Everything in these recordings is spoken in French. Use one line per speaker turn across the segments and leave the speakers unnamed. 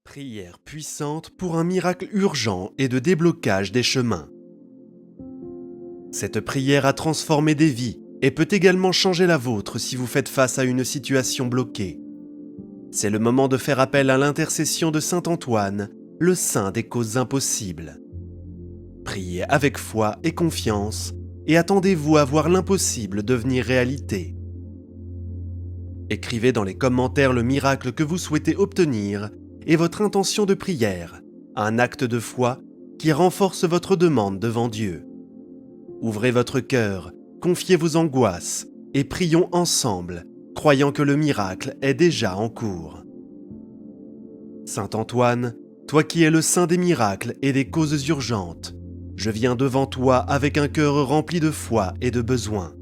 Prière puissante pour un miracle urgent et de déblocage des chemins. Cette prière a transformé des vies et peut également changer la vôtre si vous faites face à une situation bloquée. C'est le moment de faire appel à l'intercession de Saint Antoine, le saint des causes impossibles. Priez avec foi et confiance et attendez-vous à voir l'impossible devenir réalité. Écrivez dans les commentaires le miracle que vous souhaitez obtenir et votre intention de prière, un acte de foi qui renforce votre demande devant Dieu. Ouvrez votre cœur, confiez vos angoisses et prions ensemble, croyant que le miracle est déjà en cours. Saint Antoine, toi qui es le saint des miracles et des causes urgentes, je viens devant toi avec un cœur rempli de foi et de besoin.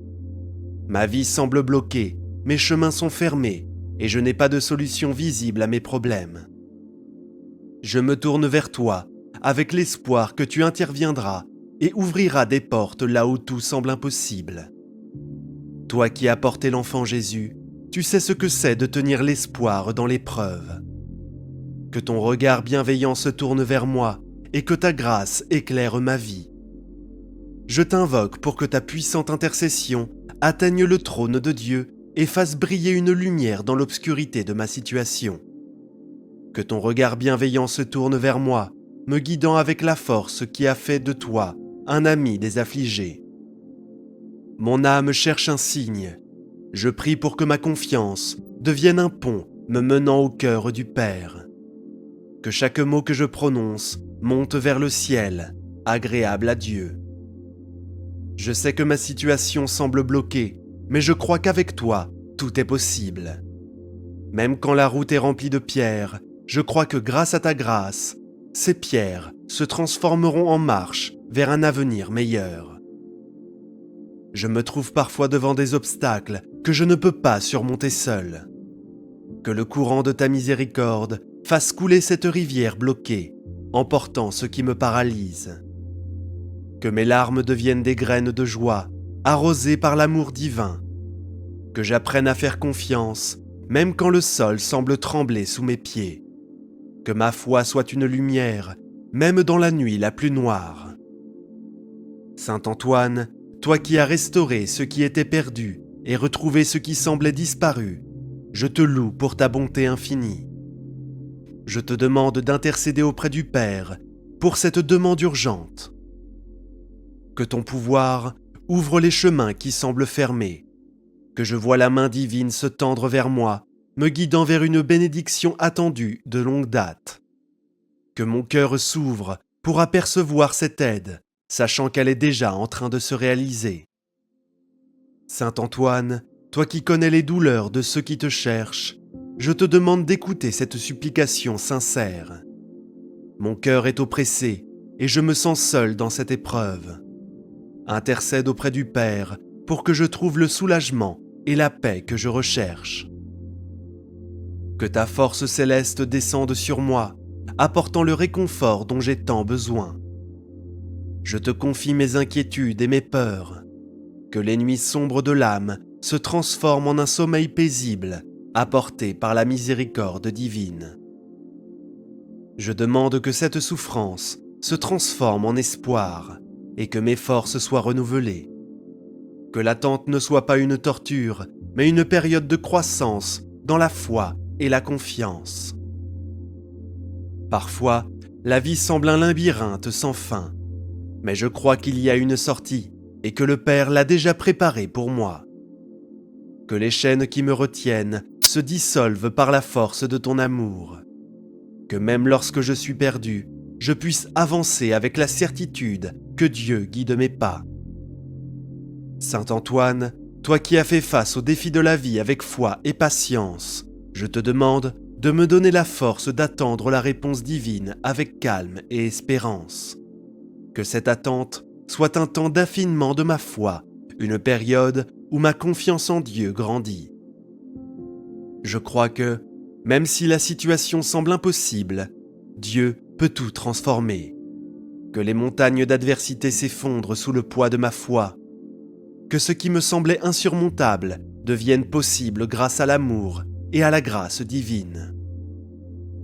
Ma vie semble bloquée, mes chemins sont fermés et je n'ai pas de solution visible à mes problèmes. Je me tourne vers toi avec l'espoir que tu interviendras et ouvriras des portes là où tout semble impossible. Toi qui as porté l'enfant Jésus, tu sais ce que c'est de tenir l'espoir dans l'épreuve. Que ton regard bienveillant se tourne vers moi et que ta grâce éclaire ma vie. Je t'invoque pour que ta puissante intercession atteigne le trône de Dieu et fasse briller une lumière dans l'obscurité de ma situation. Que ton regard bienveillant se tourne vers moi, me guidant avec la force qui a fait de toi un ami des affligés. Mon âme cherche un signe. Je prie pour que ma confiance devienne un pont me menant au cœur du Père. Que chaque mot que je prononce monte vers le ciel, agréable à Dieu. Je sais que ma situation semble bloquée, mais je crois qu'avec toi, tout est possible. Même quand la route est remplie de pierres, je crois que grâce à ta grâce, ces pierres se transformeront en marche vers un avenir meilleur. Je me trouve parfois devant des obstacles que je ne peux pas surmonter seul. Que le courant de ta miséricorde fasse couler cette rivière bloquée, emportant ce qui me paralyse. Que mes larmes deviennent des graines de joie, arrosées par l'amour divin. Que j'apprenne à faire confiance, même quand le sol semble trembler sous mes pieds. Que ma foi soit une lumière, même dans la nuit la plus noire. Saint Antoine, toi qui as restauré ce qui était perdu et retrouvé ce qui semblait disparu, je te loue pour ta bonté infinie. Je te demande d'intercéder auprès du Père pour cette demande urgente. Que ton pouvoir ouvre les chemins qui semblent fermés, que je vois la main divine se tendre vers moi, me guidant vers une bénédiction attendue de longue date. Que mon cœur s'ouvre pour apercevoir cette aide, sachant qu'elle est déjà en train de se réaliser. Saint Antoine, toi qui connais les douleurs de ceux qui te cherchent, je te demande d'écouter cette supplication sincère. Mon cœur est oppressé et je me sens seul dans cette épreuve. Intercède auprès du Père pour que je trouve le soulagement et la paix que je recherche. Que ta force céleste descende sur moi, apportant le réconfort dont j'ai tant besoin. Je te confie mes inquiétudes et mes peurs. Que les nuits sombres de l'âme se transforment en un sommeil paisible, apporté par la miséricorde divine. Je demande que cette souffrance se transforme en espoir et que mes forces soient renouvelées. Que l'attente ne soit pas une torture, mais une période de croissance dans la foi et la confiance. Parfois, la vie semble un labyrinthe sans fin, mais je crois qu'il y a une sortie et que le Père l'a déjà préparée pour moi. Que les chaînes qui me retiennent se dissolvent par la force de ton amour. Que même lorsque je suis perdu, je puisse avancer avec la certitude que Dieu guide mes pas. Saint Antoine, toi qui as fait face aux défis de la vie avec foi et patience, je te demande de me donner la force d'attendre la réponse divine avec calme et espérance. Que cette attente soit un temps d'affinement de ma foi, une période où ma confiance en Dieu grandit. Je crois que, même si la situation semble impossible, Dieu peut tout transformer. Que les montagnes d'adversité s'effondrent sous le poids de ma foi. Que ce qui me semblait insurmontable devienne possible grâce à l'amour et à la grâce divine.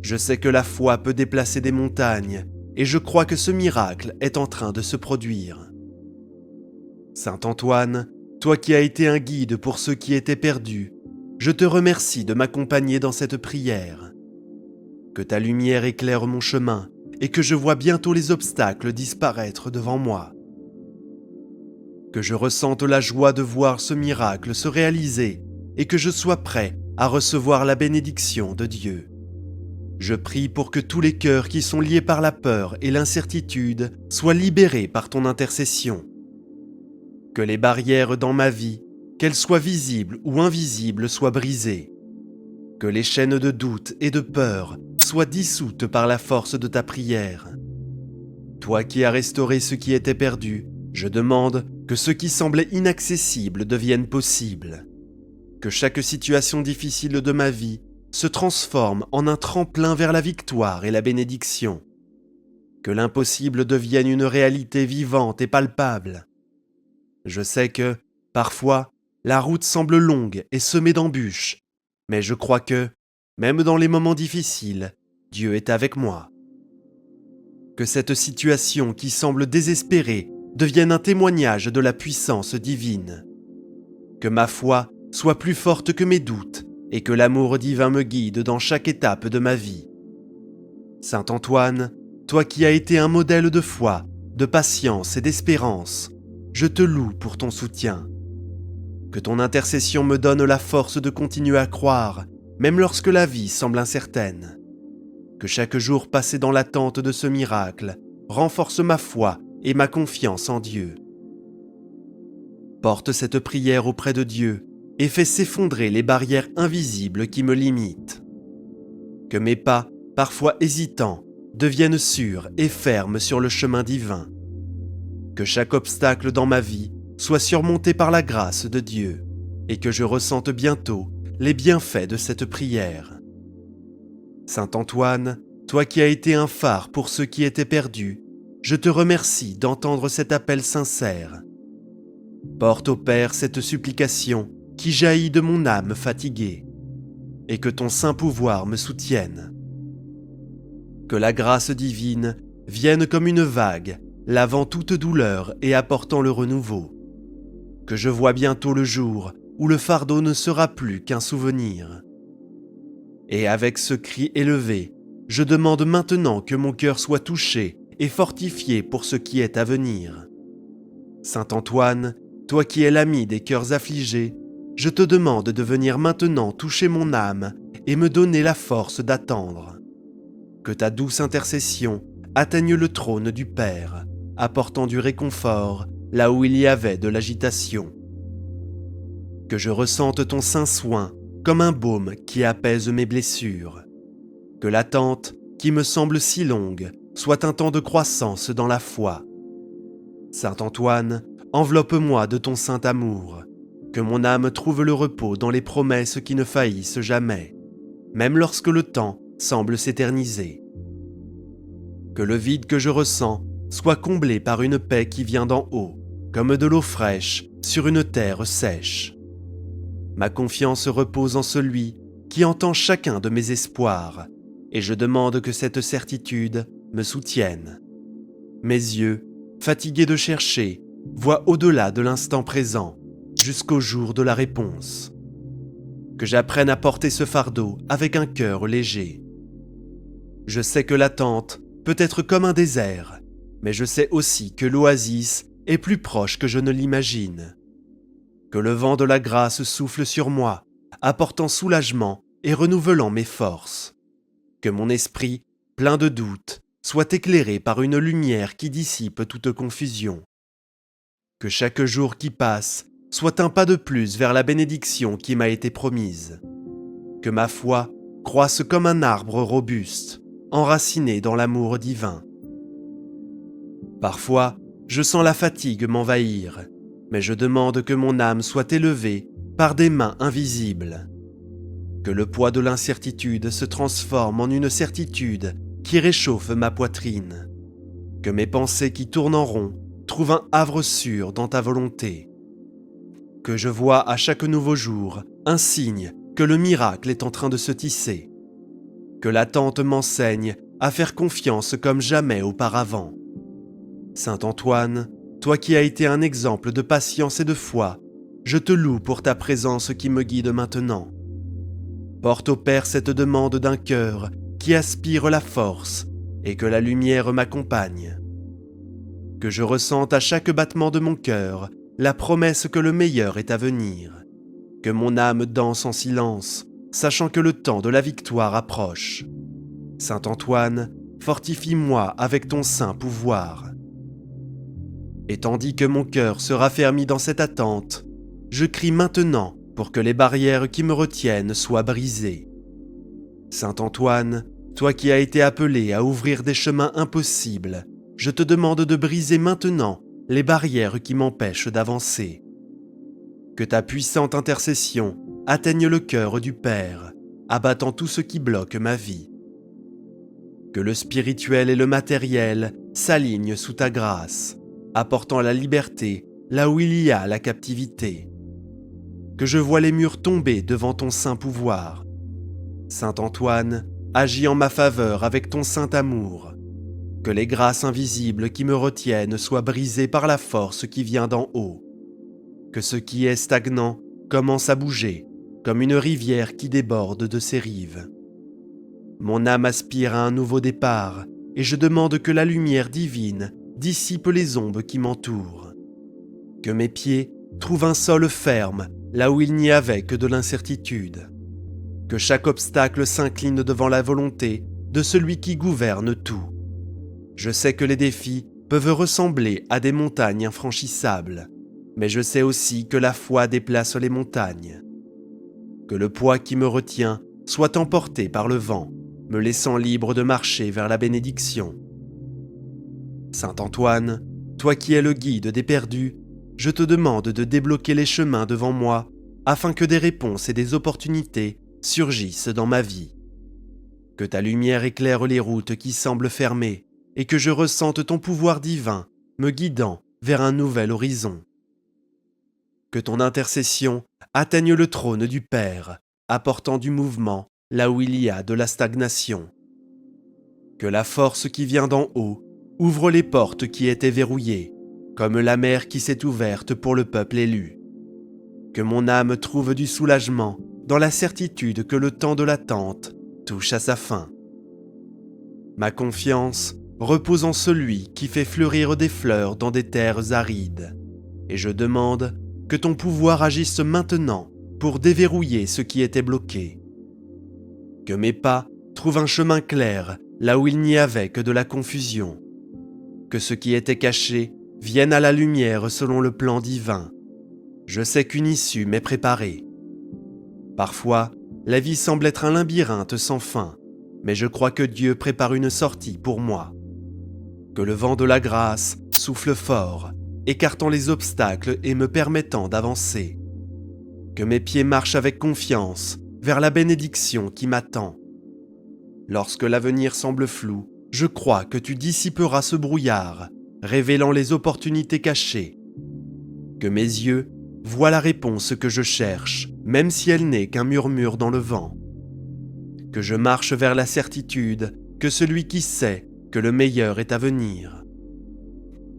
Je sais que la foi peut déplacer des montagnes, et je crois que ce miracle est en train de se produire. Saint Antoine, toi qui as été un guide pour ceux qui étaient perdus, je te remercie de m'accompagner dans cette prière. Que ta lumière éclaire mon chemin et que je vois bientôt les obstacles disparaître devant moi. Que je ressente la joie de voir ce miracle se réaliser et que je sois prêt à recevoir la bénédiction de Dieu. Je prie pour que tous les cœurs qui sont liés par la peur et l'incertitude soient libérés par ton intercession. Que les barrières dans ma vie, qu'elles soient visibles ou invisibles, soient brisées. Que les chaînes de doute et de peur soient dissoutes par la force de ta prière. Toi qui as restauré ce qui était perdu, je demande que ce qui semblait inaccessible devienne possible. Que chaque situation difficile de ma vie se transforme en un tremplin vers la victoire et la bénédiction. Que l'impossible devienne une réalité vivante et palpable. Je sais que, parfois, la route semble longue et semée d'embûches, mais je crois que, même dans les moments difficiles, Dieu est avec moi. Que cette situation qui semble désespérée devienne un témoignage de la puissance divine. Que ma foi soit plus forte que mes doutes et que l'amour divin me guide dans chaque étape de ma vie. Saint Antoine, toi qui as été un modèle de foi, de patience et d'espérance, je te loue pour ton soutien. Que ton intercession me donne la force de continuer à croire, même lorsque la vie semble incertaine. Que chaque jour passé dans l'attente de ce miracle renforce ma foi et ma confiance en Dieu. Porte cette prière auprès de Dieu et fais s'effondrer les barrières invisibles qui me limitent. Que mes pas, parfois hésitants, deviennent sûrs et fermes sur le chemin divin. Que chaque obstacle dans ma vie soit surmonté par la grâce de Dieu et que je ressente bientôt les bienfaits de cette prière. Saint Antoine, toi qui as été un phare pour ceux qui étaient perdus, je te remercie d'entendre cet appel sincère. Porte au Père cette supplication qui jaillit de mon âme fatiguée, et que ton saint pouvoir me soutienne. Que la grâce divine vienne comme une vague, lavant toute douleur et apportant le renouveau. Que je vois bientôt le jour où le fardeau ne sera plus qu'un souvenir. Et avec ce cri élevé, je demande maintenant que mon cœur soit touché et fortifié pour ce qui est à venir. Saint Antoine, toi qui es l'ami des cœurs affligés, je te demande de venir maintenant toucher mon âme et me donner la force d'attendre. Que ta douce intercession atteigne le trône du Père, apportant du réconfort là où il y avait de l'agitation. Que je ressente ton saint soin comme un baume qui apaise mes blessures. Que l'attente, qui me semble si longue, soit un temps de croissance dans la foi. Saint Antoine, enveloppe-moi de ton saint amour. Que mon âme trouve le repos dans les promesses qui ne faillissent jamais, même lorsque le temps semble s'éterniser. Que le vide que je ressens soit comblé par une paix qui vient d'en haut, comme de l'eau fraîche sur une terre sèche. Ma confiance repose en celui qui entend chacun de mes espoirs, et je demande que cette certitude me soutienne. Mes yeux, fatigués de chercher, voient au-delà de l'instant présent, jusqu'au jour de la réponse. Que j'apprenne à porter ce fardeau avec un cœur léger. Je sais que l'attente peut être comme un désert, mais je sais aussi que l'oasis est plus proche que je ne l'imagine. Que le vent de la grâce souffle sur moi, apportant soulagement et renouvelant mes forces. Que mon esprit, plein de doutes, soit éclairé par une lumière qui dissipe toute confusion. Que chaque jour qui passe soit un pas de plus vers la bénédiction qui m'a été promise. Que ma foi croisse comme un arbre robuste, enraciné dans l'amour divin. Parfois, je sens la fatigue m'envahir, mais je demande que mon âme soit élevée par des mains invisibles. Que le poids de l'incertitude se transforme en une certitude qui réchauffe ma poitrine. Que mes pensées qui tournent en rond trouvent un havre sûr dans ta volonté. Que je vois à chaque nouveau jour un signe que le miracle est en train de se tisser. Que l'attente m'enseigne à faire confiance comme jamais auparavant. Saint Antoine, toi qui as été un exemple de patience et de foi, je te loue pour ta présence qui me guide maintenant. Porte au Père cette demande d'un cœur qui aspire la force et que la lumière m'accompagne. Que je ressente à chaque battement de mon cœur la promesse que le meilleur est à venir. Que mon âme danse en silence, sachant que le temps de la victoire approche. Saint Antoine, fortifie-moi avec ton saint pouvoir. Et tandis que mon cœur se raffermit dans cette attente, je crie maintenant pour que les barrières qui me retiennent soient brisées. Saint Antoine, toi qui as été appelé à ouvrir des chemins impossibles, je te demande de briser maintenant les barrières qui m'empêchent d'avancer. Que ta puissante intercession atteigne le cœur du Père, abattant tout ce qui bloque ma vie. Que le spirituel et le matériel s'alignent sous ta grâce, apportant la liberté là où il y a la captivité. Que je vois les murs tomber devant ton saint pouvoir. Saint Antoine, agis en ma faveur avec ton saint amour. Que les grâces invisibles qui me retiennent soient brisées par la force qui vient d'en haut. Que ce qui est stagnant commence à bouger, comme une rivière qui déborde de ses rives. Mon âme aspire à un nouveau départ, et je demande que la lumière divine dissipe les ombres qui m'entourent. Que mes pieds trouvent un sol ferme là où il n'y avait que de l'incertitude. Que chaque obstacle s'incline devant la volonté de celui qui gouverne tout. Je sais que les défis peuvent ressembler à des montagnes infranchissables, mais je sais aussi que la foi déplace les montagnes. Que le poids qui me retient soit emporté par le vent, me laissant libre de marcher vers la bénédiction. Saint Antoine, toi qui es le guide des perdus, je te demande de débloquer les chemins devant moi afin que des réponses et des opportunités surgissent dans ma vie. Que ta lumière éclaire les routes qui semblent fermées et que je ressente ton pouvoir divin me guidant vers un nouvel horizon. Que ton intercession atteigne le trône du Père, apportant du mouvement là où il y a de la stagnation. Que la force qui vient d'en haut ouvre les portes qui étaient verrouillées, comme la mer qui s'est ouverte pour le peuple élu. Que mon âme trouve du soulagement dans la certitude que le temps de l'attente touche à sa fin. Ma confiance repose en celui qui fait fleurir des fleurs dans des terres arides, et je demande que ton pouvoir agisse maintenant pour déverrouiller ce qui était bloqué. Que mes pas trouvent un chemin clair là où il n'y avait que de la confusion. Que ce qui était caché vienne à la lumière selon le plan divin. Je sais qu'une issue m'est préparée. Parfois, la vie semble être un labyrinthe sans fin, mais je crois que Dieu prépare une sortie pour moi. Que le vent de la grâce souffle fort, écartant les obstacles et me permettant d'avancer. Que mes pieds marchent avec confiance vers la bénédiction qui m'attend. Lorsque l'avenir semble flou, je crois que tu dissiperas ce brouillard, révélant les opportunités cachées. Que mes yeux voient la réponse que je cherche, même si elle n'est qu'un murmure dans le vent. Que je marche vers la certitude que celui qui sait que le meilleur est à venir.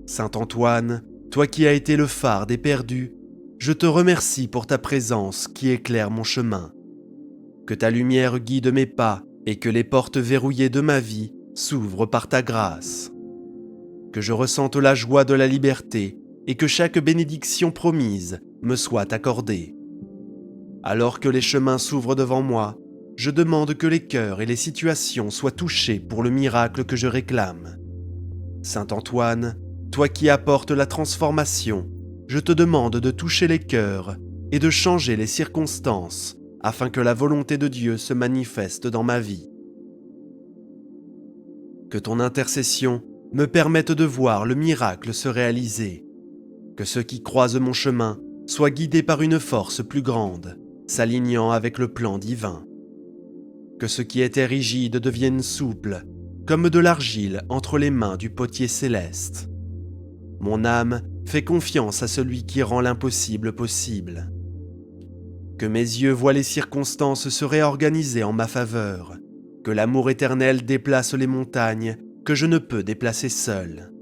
Saint Antoine, toi qui as été le phare des perdus, je te remercie pour ta présence qui éclaire mon chemin. Que ta lumière guide mes pas et que les portes verrouillées de ma vie s'ouvrent par ta grâce. Que je ressente la joie de la liberté et que chaque bénédiction promise me soit accordée. Alors que les chemins s'ouvrent devant moi, je demande que les cœurs et les situations soient touchés pour le miracle que je réclame. Saint Antoine, toi qui apportes la transformation, je te demande de toucher les cœurs et de changer les circonstances afin que la volonté de Dieu se manifeste dans ma vie. Que ton intercession me permette de voir le miracle se réaliser. Que ceux qui croisent mon chemin soient guidés par une force plus grande, s'alignant avec le plan divin. Que ce qui était rigide devienne souple, comme de l'argile entre les mains du potier céleste. Mon âme fait confiance à celui qui rend l'impossible possible. Que mes yeux voient les circonstances se réorganiser en ma faveur, Que l'amour éternel déplace les montagnes que je ne peux déplacer seul.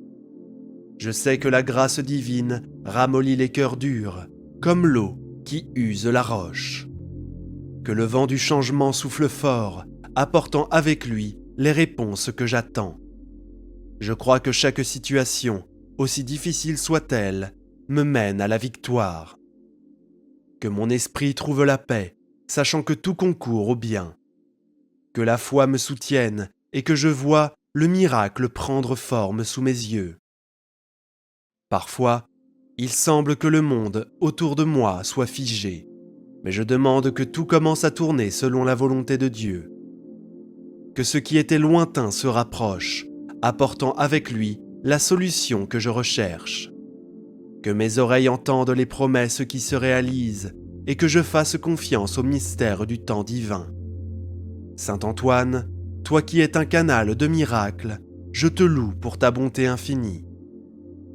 Je sais que la grâce divine ramollit les cœurs durs, comme l'eau qui use la roche. Que le vent du changement souffle fort, apportant avec lui les réponses que j'attends. Je crois que chaque situation, aussi difficile soit-elle, me mène à la victoire. Que mon esprit trouve la paix, sachant que tout concourt au bien. Que la foi me soutienne et que je vois le miracle prendre forme sous mes yeux. Parfois, il semble que le monde autour de moi soit figé, mais je demande que tout commence à tourner selon la volonté de Dieu. Que ce qui était lointain se rapproche, apportant avec lui la solution que je recherche. Que mes oreilles entendent les promesses qui se réalisent et que je fasse confiance au mystère du temps divin. Saint Antoine, toi qui es un canal de miracles, je te loue pour ta bonté infinie.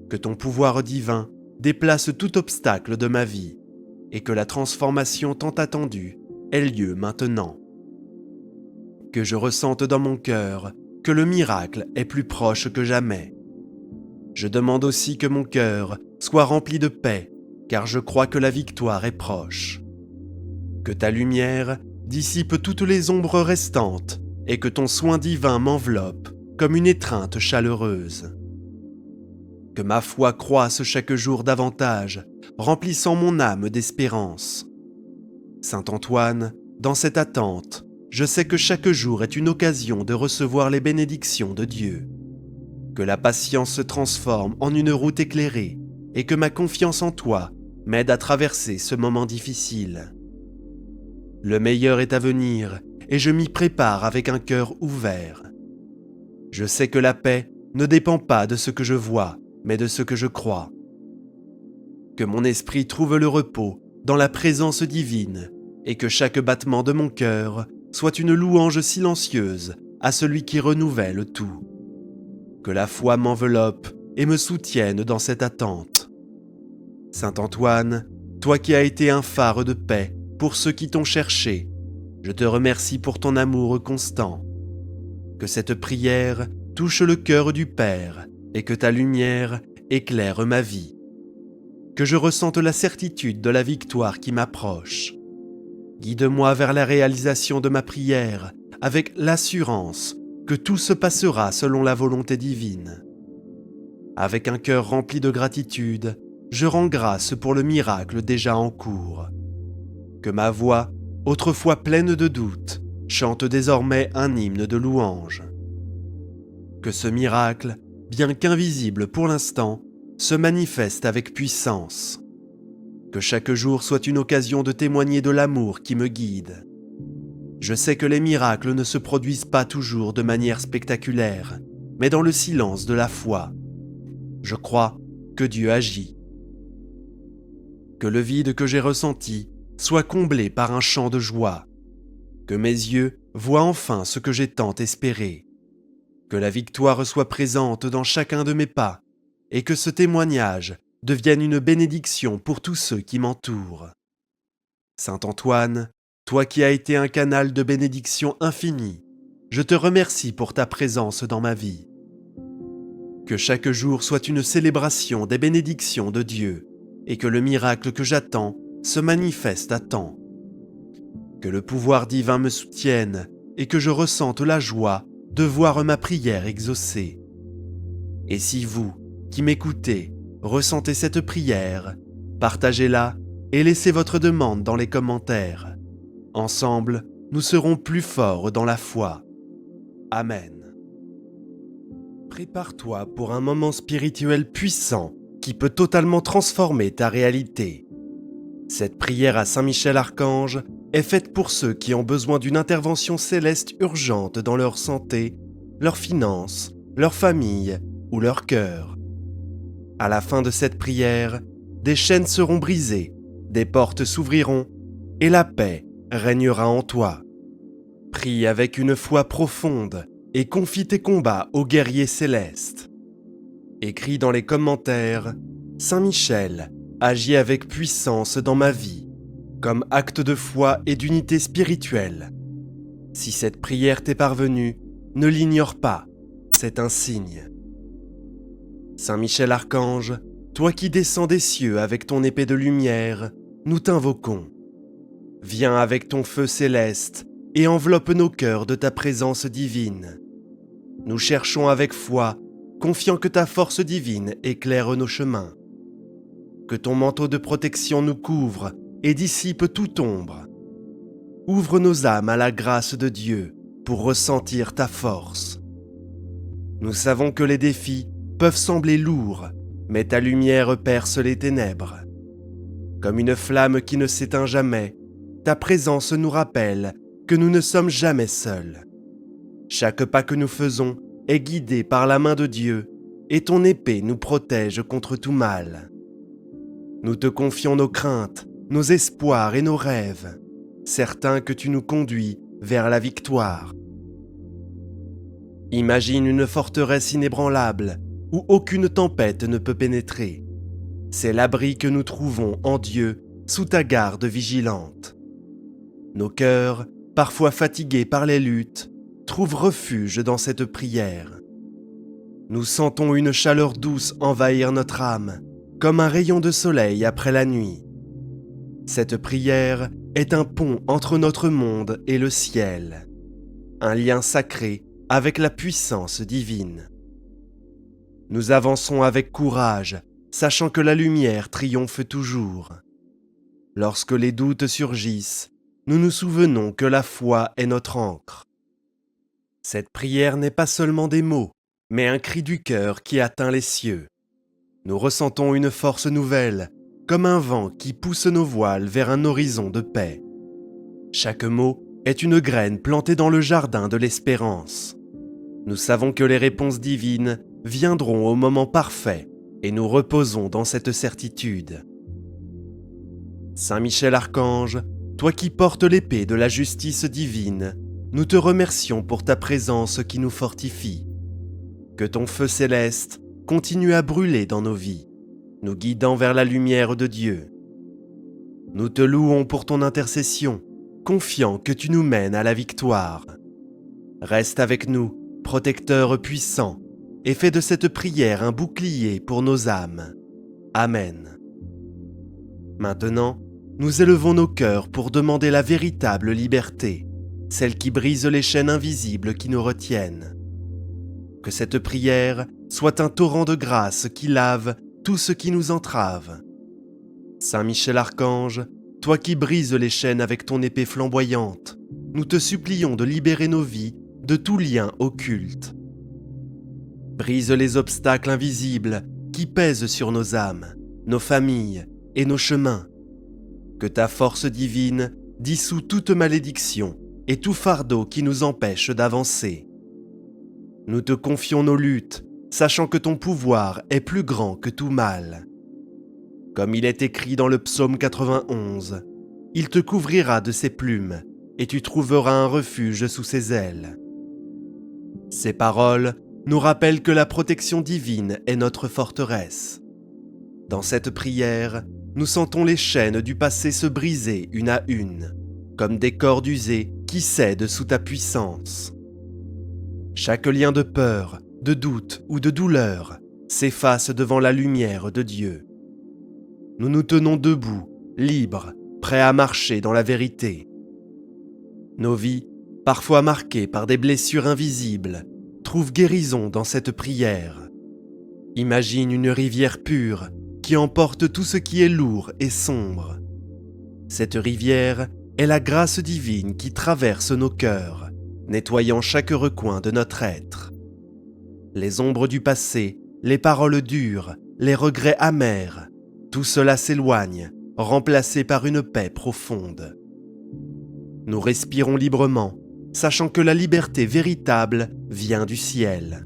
Que ton pouvoir divin déplace tout obstacle de ma vie et que la transformation tant attendue ait lieu maintenant. Que je ressente dans mon cœur que le miracle est plus proche que jamais. Je demande aussi que mon cœur soit rempli de paix, car je crois que la victoire est proche. Que ta lumière dissipe toutes les ombres restantes et que ton soin divin m'enveloppe comme une étreinte chaleureuse. Que ma foi croisse chaque jour davantage, remplissant mon âme d'espérance. Saint Antoine, dans cette attente, je sais que chaque jour est une occasion de recevoir les bénédictions de Dieu. Que la patience se transforme en une route éclairée et que ma confiance en toi m'aide à traverser ce moment difficile. Le meilleur est à venir et je m'y prépare avec un cœur ouvert. Je sais que la paix ne dépend pas de ce que je vois, mais de ce que je crois. Que mon esprit trouve le repos dans la présence divine et que chaque battement de mon cœur soit une louange silencieuse à celui qui renouvelle tout. Que la foi m'enveloppe et me soutienne dans cette attente. Saint Antoine, toi qui as été un phare de paix pour ceux qui t'ont cherché, je te remercie pour ton amour constant. Que cette prière touche le cœur du Père et que ta lumière éclaire ma vie. Que je ressente la certitude de la victoire qui m'approche. Guide-moi vers la réalisation de ma prière avec l'assurance que tout se passera selon la volonté divine. Avec un cœur rempli de gratitude, je rends grâce pour le miracle déjà en cours. Que ma voix, autrefois pleine de doute, chante désormais un hymne de louange. Que ce miracle, bien qu'invisible pour l'instant, se manifeste avec puissance. Que chaque jour soit une occasion de témoigner de l'amour qui me guide. Je sais que les miracles ne se produisent pas toujours de manière spectaculaire, mais dans le silence de la foi. Je crois que Dieu agit. Que le vide que j'ai ressenti soit comblé par un chant de joie. Que mes yeux voient enfin ce que j'ai tant espéré. Que la victoire soit présente dans chacun de mes pas et que ce témoignage devienne une bénédiction pour tous ceux qui m'entourent. Saint Antoine, toi qui as été un canal de bénédiction infinie, je te remercie pour ta présence dans ma vie. Que chaque jour soit une célébration des bénédictions de Dieu et que le miracle que j'attends se manifeste à temps. Que le pouvoir divin me soutienne et que je ressente la joie de voir ma prière exaucée. Et si vous, qui m'écoutez, ressentez cette prière, partagez-la et laissez votre demande dans les commentaires. Ensemble, nous serons plus forts dans la foi. Amen. Prépare-toi pour un moment spirituel puissant qui peut totalement transformer ta réalité. Cette prière à Saint Michel Archange est faite pour ceux qui ont besoin d'une intervention céleste urgente dans leur santé, leurs finances, leur famille ou leur cœur. À la fin de cette prière, des chaînes seront brisées, des portes s'ouvriront et la paix régnera en toi. Prie avec une foi profonde et confie tes combats aux guerriers célestes. Écris dans les commentaires « Saint Michel agit avec puissance dans ma vie, comme acte de foi et d'unité spirituelle. Si cette prière t'est parvenue, ne l'ignore pas, c'est un signe. Saint Michel Archange, toi qui descends des cieux avec ton épée de lumière, nous t'invoquons. Viens avec ton feu céleste et enveloppe nos cœurs de ta présence divine. Nous cherchons avec foi, confiant que ta force divine éclaire nos chemins. Que ton manteau de protection nous couvre et dissipe toute ombre. Ouvre nos âmes à la grâce de Dieu pour ressentir ta force. Nous savons que les défis peuvent sembler lourds, mais ta lumière perce les ténèbres. Comme une flamme qui ne s'éteint jamais, ta présence nous rappelle que nous ne sommes jamais seuls. Chaque pas que nous faisons est guidé par la main de Dieu et ton épée nous protège contre tout mal. Nous te confions nos craintes, nos espoirs et nos rêves, certains que tu nous conduis vers la victoire. Imagine une forteresse inébranlable où aucune tempête ne peut pénétrer. C'est l'abri que nous trouvons en Dieu sous ta garde vigilante. Nos cœurs, parfois fatigués par les luttes, trouvent refuge dans cette prière. Nous sentons une chaleur douce envahir notre âme, comme un rayon de soleil après la nuit. Cette prière est un pont entre notre monde et le ciel, un lien sacré avec la puissance divine. Nous avançons avec courage, sachant que la lumière triomphe toujours. Lorsque les doutes surgissent, nous nous souvenons que la foi est notre ancre. Cette prière n'est pas seulement des mots, mais un cri du cœur qui atteint les cieux. Nous ressentons une force nouvelle, comme un vent qui pousse nos voiles vers un horizon de paix. Chaque mot est une graine plantée dans le jardin de l'espérance. Nous savons que les réponses divines viendront au moment parfait et nous reposons dans cette certitude. Saint Michel Archange, toi qui portes l'épée de la justice divine, nous te remercions pour ta présence qui nous fortifie. Que ton feu céleste continue à brûler dans nos vies, nous guidant vers la lumière de Dieu. Nous te louons pour ton intercession, confiant que tu nous mènes à la victoire. Reste avec nous, protecteur puissant, et fais de cette prière un bouclier pour nos âmes. Amen. Maintenant, nous élevons nos cœurs pour demander la véritable liberté, celle qui brise les chaînes invisibles qui nous retiennent. Que cette prière soit un torrent de grâce qui lave tout ce qui nous entrave. Saint Michel Archange, toi qui brises les chaînes avec ton épée flamboyante, nous te supplions de libérer nos vies de tout lien occulte. Brise les obstacles invisibles qui pèsent sur nos âmes, nos familles et nos chemins. Que ta force divine dissout toute malédiction et tout fardeau qui nous empêche d'avancer. Nous te confions nos luttes, sachant que ton pouvoir est plus grand que tout mal. Comme il est écrit dans le psaume 91, il te couvrira de ses plumes et tu trouveras un refuge sous ses ailes. Ces paroles nous rappellent que la protection divine est notre forteresse. Dans cette prière, nous sentons les chaînes du passé se briser une à une, comme des cordes usées qui cèdent sous ta puissance. Chaque lien de peur, de doute ou de douleur s'efface devant la lumière de Dieu. Nous nous tenons debout, libres, prêts à marcher dans la vérité. Nos vies, parfois marquées par des blessures invisibles, trouvent guérison dans cette prière. Imagine une rivière pure qui emporte tout ce qui est lourd et sombre. Cette rivière est la grâce divine qui traverse nos cœurs, nettoyant chaque recoin de notre être. Les ombres du passé, les paroles dures, les regrets amers, tout cela s'éloigne, remplacé par une paix profonde. Nous respirons librement, sachant que la liberté véritable vient du ciel.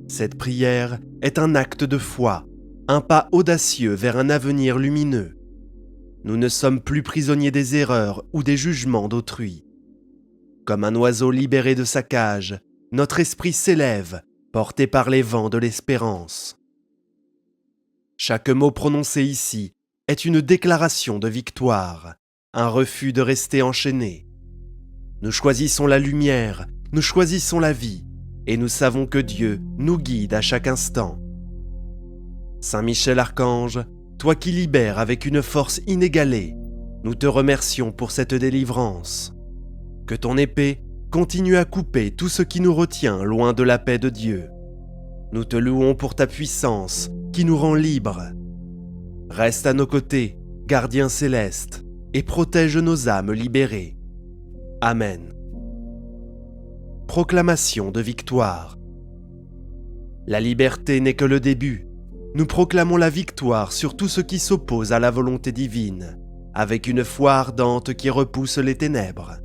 Cette prière est un acte de foi, un pas audacieux vers un avenir lumineux. Nous ne sommes plus prisonniers des erreurs ou des jugements d'autrui. Comme un oiseau libéré de sa cage, notre esprit s'élève, porté par les vents de l'espérance. Chaque mot prononcé ici est une déclaration de victoire, un refus de rester enchaîné. Nous choisissons la lumière, nous choisissons la vie, et nous savons que Dieu nous guide à chaque instant. Saint Michel Archange, toi qui libères avec une force inégalée, nous te remercions pour cette délivrance. Que ton épée continue à couper tout ce qui nous retient loin de la paix de Dieu. Nous te louons pour ta puissance qui nous rend libres. Reste à nos côtés, gardien céleste, et protège nos âmes libérées. Amen. Proclamation de victoire. La liberté n'est que le début. Nous proclamons la victoire sur tout ce qui s'oppose à la volonté divine, avec une foi ardente qui repousse les ténèbres.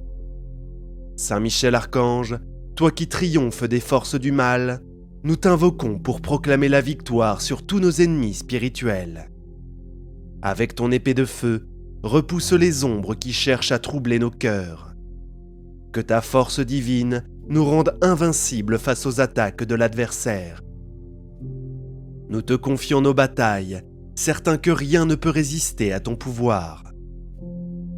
Saint Michel Archange, toi qui triomphes des forces du mal, nous t'invoquons pour proclamer la victoire sur tous nos ennemis spirituels. Avec ton épée de feu, repousse les ombres qui cherchent à troubler nos cœurs. Que ta force divine nous rende invincibles face aux attaques de l'adversaire. Nous te confions nos batailles, certains que rien ne peut résister à ton pouvoir.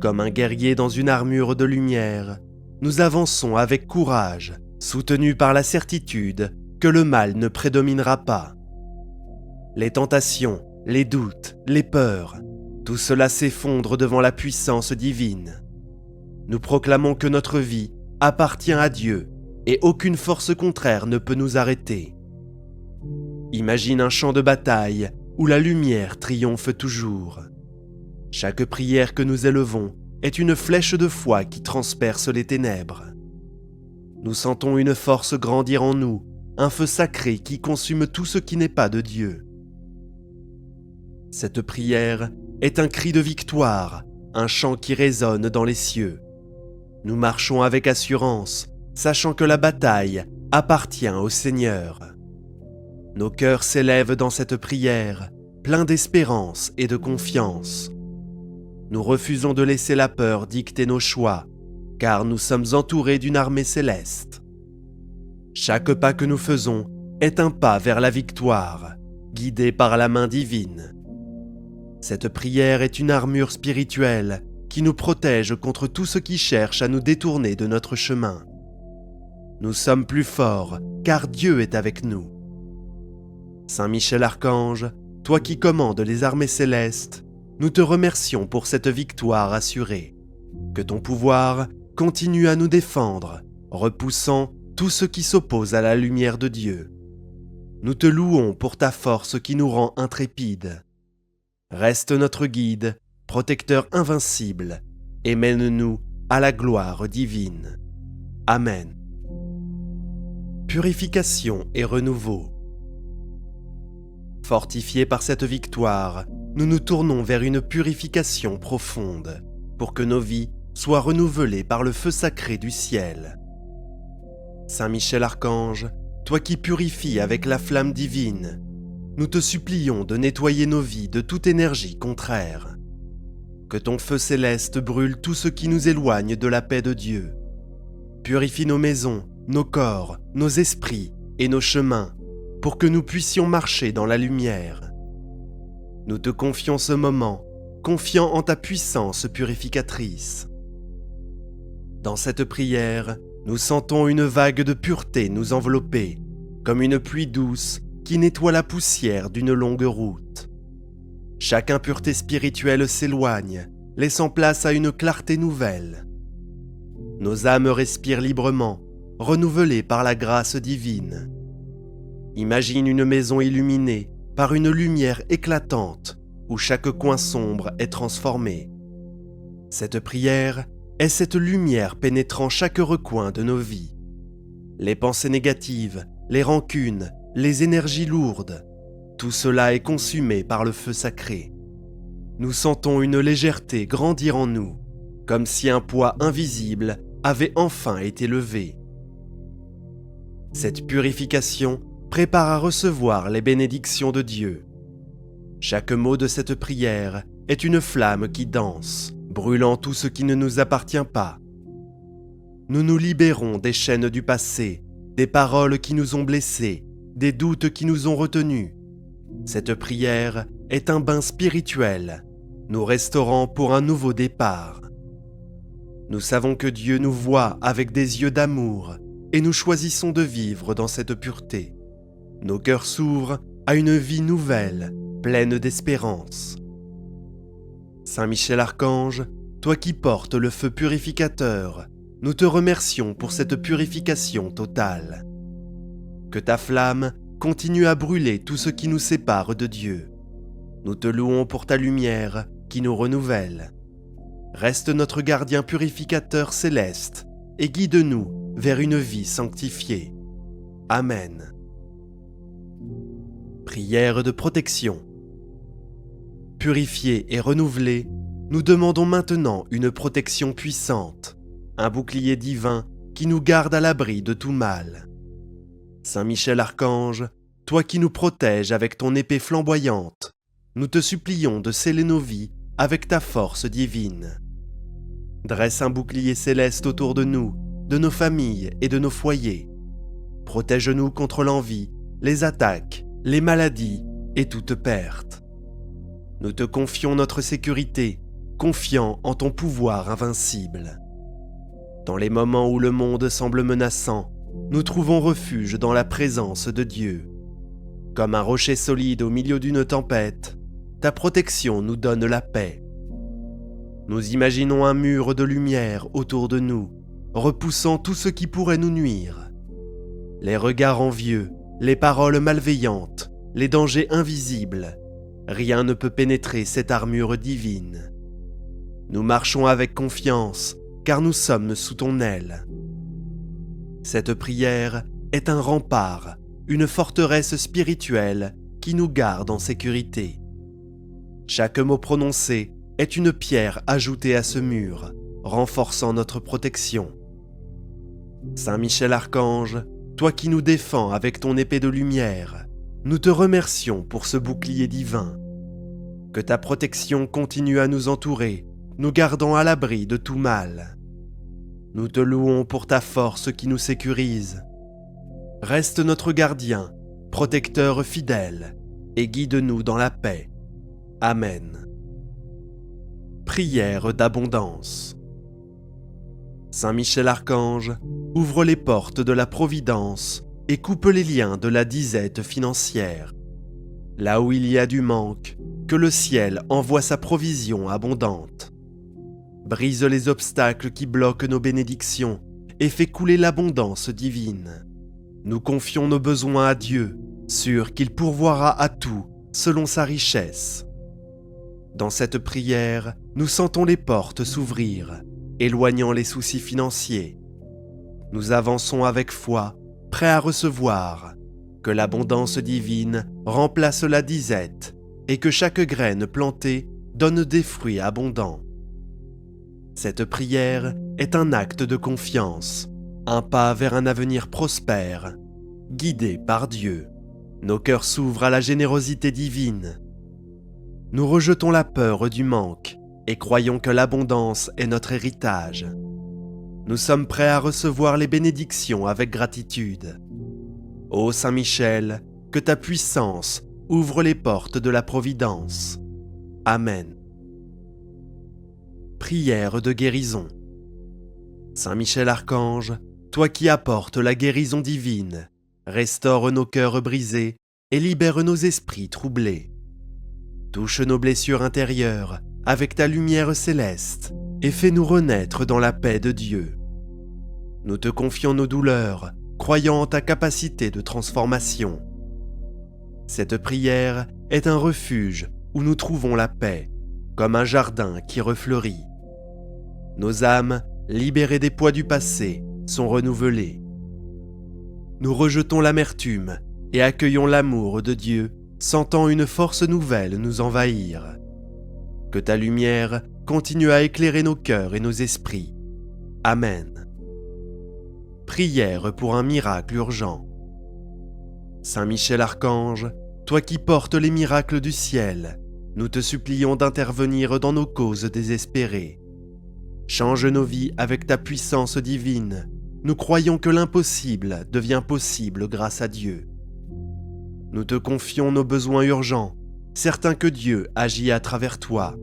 Comme un guerrier dans une armure de lumière, nous avançons avec courage, soutenus par la certitude que le mal ne prédominera pas. Les tentations, les doutes, les peurs, tout cela s'effondre devant la puissance divine. Nous proclamons que notre vie appartient à Dieu et aucune force contraire ne peut nous arrêter. Imagine un champ de bataille où la lumière triomphe toujours. Chaque prière que nous élevons est une flèche de foi qui transperce les ténèbres. Nous sentons une force grandir en nous, un feu sacré qui consume tout ce qui n'est pas de Dieu. Cette prière est un cri de victoire, un chant qui résonne dans les cieux. Nous marchons avec assurance, sachant que la bataille appartient au Seigneur. Nos cœurs s'élèvent dans cette prière, pleins d'espérance et de confiance. Nous refusons de laisser la peur dicter nos choix, car nous sommes entourés d'une armée céleste. Chaque pas que nous faisons est un pas vers la victoire, guidé par la main divine. Cette prière est une armure spirituelle qui nous protège contre tout ce qui cherche à nous détourner de notre chemin. Nous sommes plus forts, car Dieu est avec nous. Saint Michel Archange, toi qui commandes les armées célestes, nous te remercions pour cette victoire assurée. Que ton pouvoir continue à nous défendre, repoussant tout ce qui s'oppose à la lumière de Dieu. Nous te louons pour ta force qui nous rend intrépides. Reste notre guide, protecteur invincible, et mène-nous à la gloire divine. Amen. Purification et renouveau. Fortifiés par cette victoire, nous nous tournons vers une purification profonde, pour que nos vies soient renouvelées par le feu sacré du ciel. Saint Michel Archange, toi qui purifies avec la flamme divine, nous te supplions de nettoyer nos vies de toute énergie contraire. Que ton feu céleste brûle tout ce qui nous éloigne de la paix de Dieu. Purifie nos maisons, nos corps, nos esprits et nos chemins, pour que nous puissions marcher dans la lumière. Nous te confions ce moment, confiant en ta puissance purificatrice. Dans cette prière, nous sentons une vague de pureté nous envelopper, comme une pluie douce qui nettoie la poussière d'une longue route. Chaque impureté spirituelle s'éloigne, laissant place à une clarté nouvelle. Nos âmes respirent librement, renouvelées par la grâce divine. Imagine une maison illuminée par une lumière éclatante où chaque coin sombre est transformé. Cette prière est cette lumière pénétrant chaque recoin de nos vies. Les pensées négatives, les rancunes, les énergies lourdes, tout cela est consumé par le feu sacré. Nous sentons une légèreté grandir en nous, comme si un poids invisible avait enfin été levé. Cette purification prépare à recevoir les bénédictions de Dieu. Chaque mot de cette prière est une flamme qui danse, brûlant tout ce qui ne nous appartient pas. Nous nous libérons des chaînes du passé, des paroles qui nous ont blessés, des doutes qui nous ont retenus. Cette prière est un bain spirituel, nous restaurant pour un nouveau départ. Nous savons que Dieu nous voit avec des yeux d'amour et nous choisissons de vivre dans cette pureté. Nos cœurs s'ouvrent à une vie nouvelle, pleine d'espérance. Saint Michel Archange, toi qui portes le feu purificateur, nous te remercions pour cette purification totale. Que ta flamme continue à brûler tout ce qui nous sépare de Dieu. Nous te louons pour ta lumière qui nous renouvelle. Reste notre gardien purificateur céleste et guide-nous vers une vie sanctifiée. Amen. Prière de protection. Purifiés et renouvelés, nous demandons maintenant une protection puissante, un bouclier divin qui nous garde à l'abri de tout mal. Saint Michel Archange, toi qui nous protèges avec ton épée flamboyante, nous te supplions de sceller nos vies avec ta force divine. Dresse un bouclier céleste autour de nous, de nos familles et de nos foyers. Protège-nous contre l'envie, les attaques, les maladies et toute perte. Nous te confions notre sécurité, confiant en ton pouvoir invincible. Dans les moments où le monde semble menaçant, nous trouvons refuge dans la présence de Dieu. Comme un rocher solide au milieu d'une tempête, ta protection nous donne la paix. Nous imaginons un mur de lumière autour de nous, repoussant tout ce qui pourrait nous nuire. Les regards envieux, les paroles malveillantes, les dangers invisibles, rien ne peut pénétrer cette armure divine. Nous marchons avec confiance, car nous sommes sous ton aile. Cette prière est un rempart, une forteresse spirituelle qui nous garde en sécurité. Chaque mot prononcé est une pierre ajoutée à ce mur, renforçant notre protection. Saint Michel Archange, toi qui nous défends avec ton épée de lumière, nous te remercions pour ce bouclier divin. Que ta protection continue à nous entourer, nous gardant à l'abri de tout mal. Nous te louons pour ta force qui nous sécurise. Reste notre gardien, protecteur fidèle, et guide-nous dans la paix. Amen. Prière d'abondance. Saint Michel Archange, ouvre les portes de la providence et coupe les liens de la disette financière. Là où il y a du manque, que le ciel envoie sa provision abondante. Brise les obstacles qui bloquent nos bénédictions et fais couler l'abondance divine. Nous confions nos besoins à Dieu, sûr qu'il pourvoira à tout selon sa richesse. Dans cette prière, nous sentons les portes s'ouvrir, éloignant les soucis financiers. Nous avançons avec foi, prêts à recevoir, que l'abondance divine remplace la disette et que chaque graine plantée donne des fruits abondants. Cette prière est un acte de confiance, un pas vers un avenir prospère, guidé par Dieu. Nos cœurs s'ouvrent à la générosité divine. Nous rejetons la peur du manque et croyons que l'abondance est notre héritage. Nous sommes prêts à recevoir les bénédictions avec gratitude. Ô Saint Michel, que ta puissance ouvre les portes de la providence. Amen. Prière de guérison. Saint Michel Archange, toi qui apportes la guérison divine, restaure nos cœurs brisés et libère nos esprits troublés. Touche nos blessures intérieures avec ta lumière céleste et fais-nous renaître dans la paix de Dieu. Nous te confions nos douleurs, croyant en ta capacité de transformation. Cette prière est un refuge où nous trouvons la paix, comme un jardin qui refleurit. Nos âmes, libérées des poids du passé, sont renouvelées. Nous rejetons l'amertume et accueillons l'amour de Dieu, sentant une force nouvelle nous envahir. Que ta lumière continue à éclairer nos cœurs et nos esprits. Amen. Prière pour un miracle urgent. Saint Michel Archange, toi qui portes les miracles du ciel, nous te supplions d'intervenir dans nos causes désespérées. Change nos vies avec ta puissance divine. Nous croyons que l'impossible devient possible grâce à Dieu. Nous te confions nos besoins urgents, certains que Dieu agit à travers toi.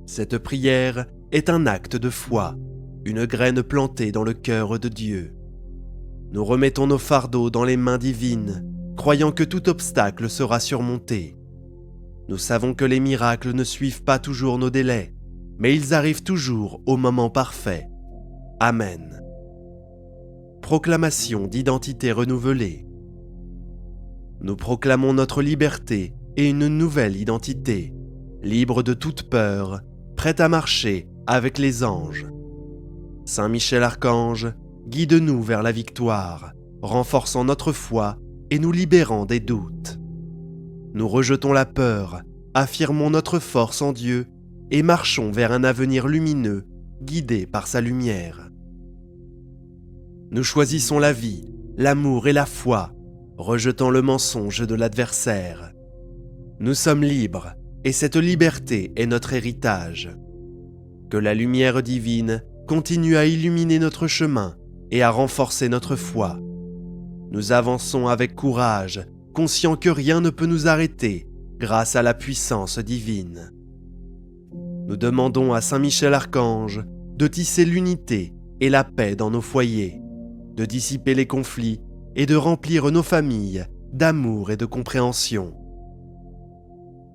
Cette prière est un acte de foi, une graine plantée dans le cœur de Dieu. Nous remettons nos fardeaux dans les mains divines, croyant que tout obstacle sera surmonté. Nous savons que les miracles ne suivent pas toujours nos délais, mais ils arrivent toujours au moment parfait. Amen. Proclamation d'identité renouvelée. Nous proclamons notre liberté et une nouvelle identité, libre de toute peur, prête à marcher avec les anges. Saint Michel Archange, guide-nous vers la victoire, renforçant notre foi et nous libérant des doutes. Nous rejetons la peur, affirmons notre force en Dieu et marchons vers un avenir lumineux, guidé par sa lumière. Nous choisissons la vie, l'amour et la foi, rejetant le mensonge de l'adversaire. Nous sommes libres et cette liberté est notre héritage. Que la lumière divine continue à illuminer notre chemin et à renforcer notre foi. Nous avançons avec courage, conscients que rien ne peut nous arrêter grâce à la puissance divine. Nous demandons à Saint Michel Archange de tisser l'unité et la paix dans nos foyers, de dissiper les conflits et de remplir nos familles d'amour et de compréhension.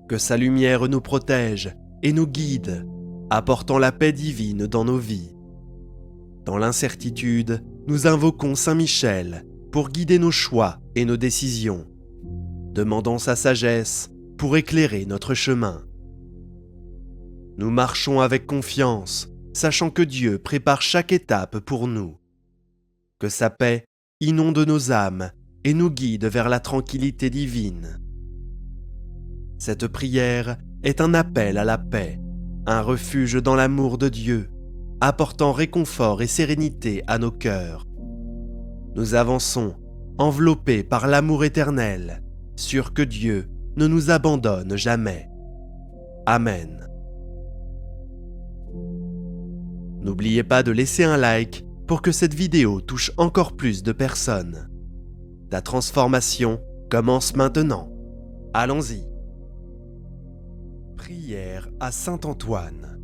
Que sa lumière nous protège et nous guide, apportant la paix divine dans nos vies. Dans l'incertitude, nous invoquons Saint Michel pour guider nos choix et nos décisions. Demandons sa sagesse pour éclairer notre chemin. Nous marchons avec confiance, sachant que Dieu prépare chaque étape pour nous. Que sa paix inonde nos âmes et nous guide vers la tranquillité divine. Cette prière est un appel à la paix, un refuge dans l'amour de Dieu, apportant réconfort et sérénité à nos cœurs. Nous avançons, enveloppés par l'amour éternel, sûrs que Dieu ne nous abandonne jamais. Amen. N'oubliez pas de laisser un like pour que cette vidéo touche encore plus de personnes. La transformation commence maintenant. Allons-y. Prière à Saint Antoine.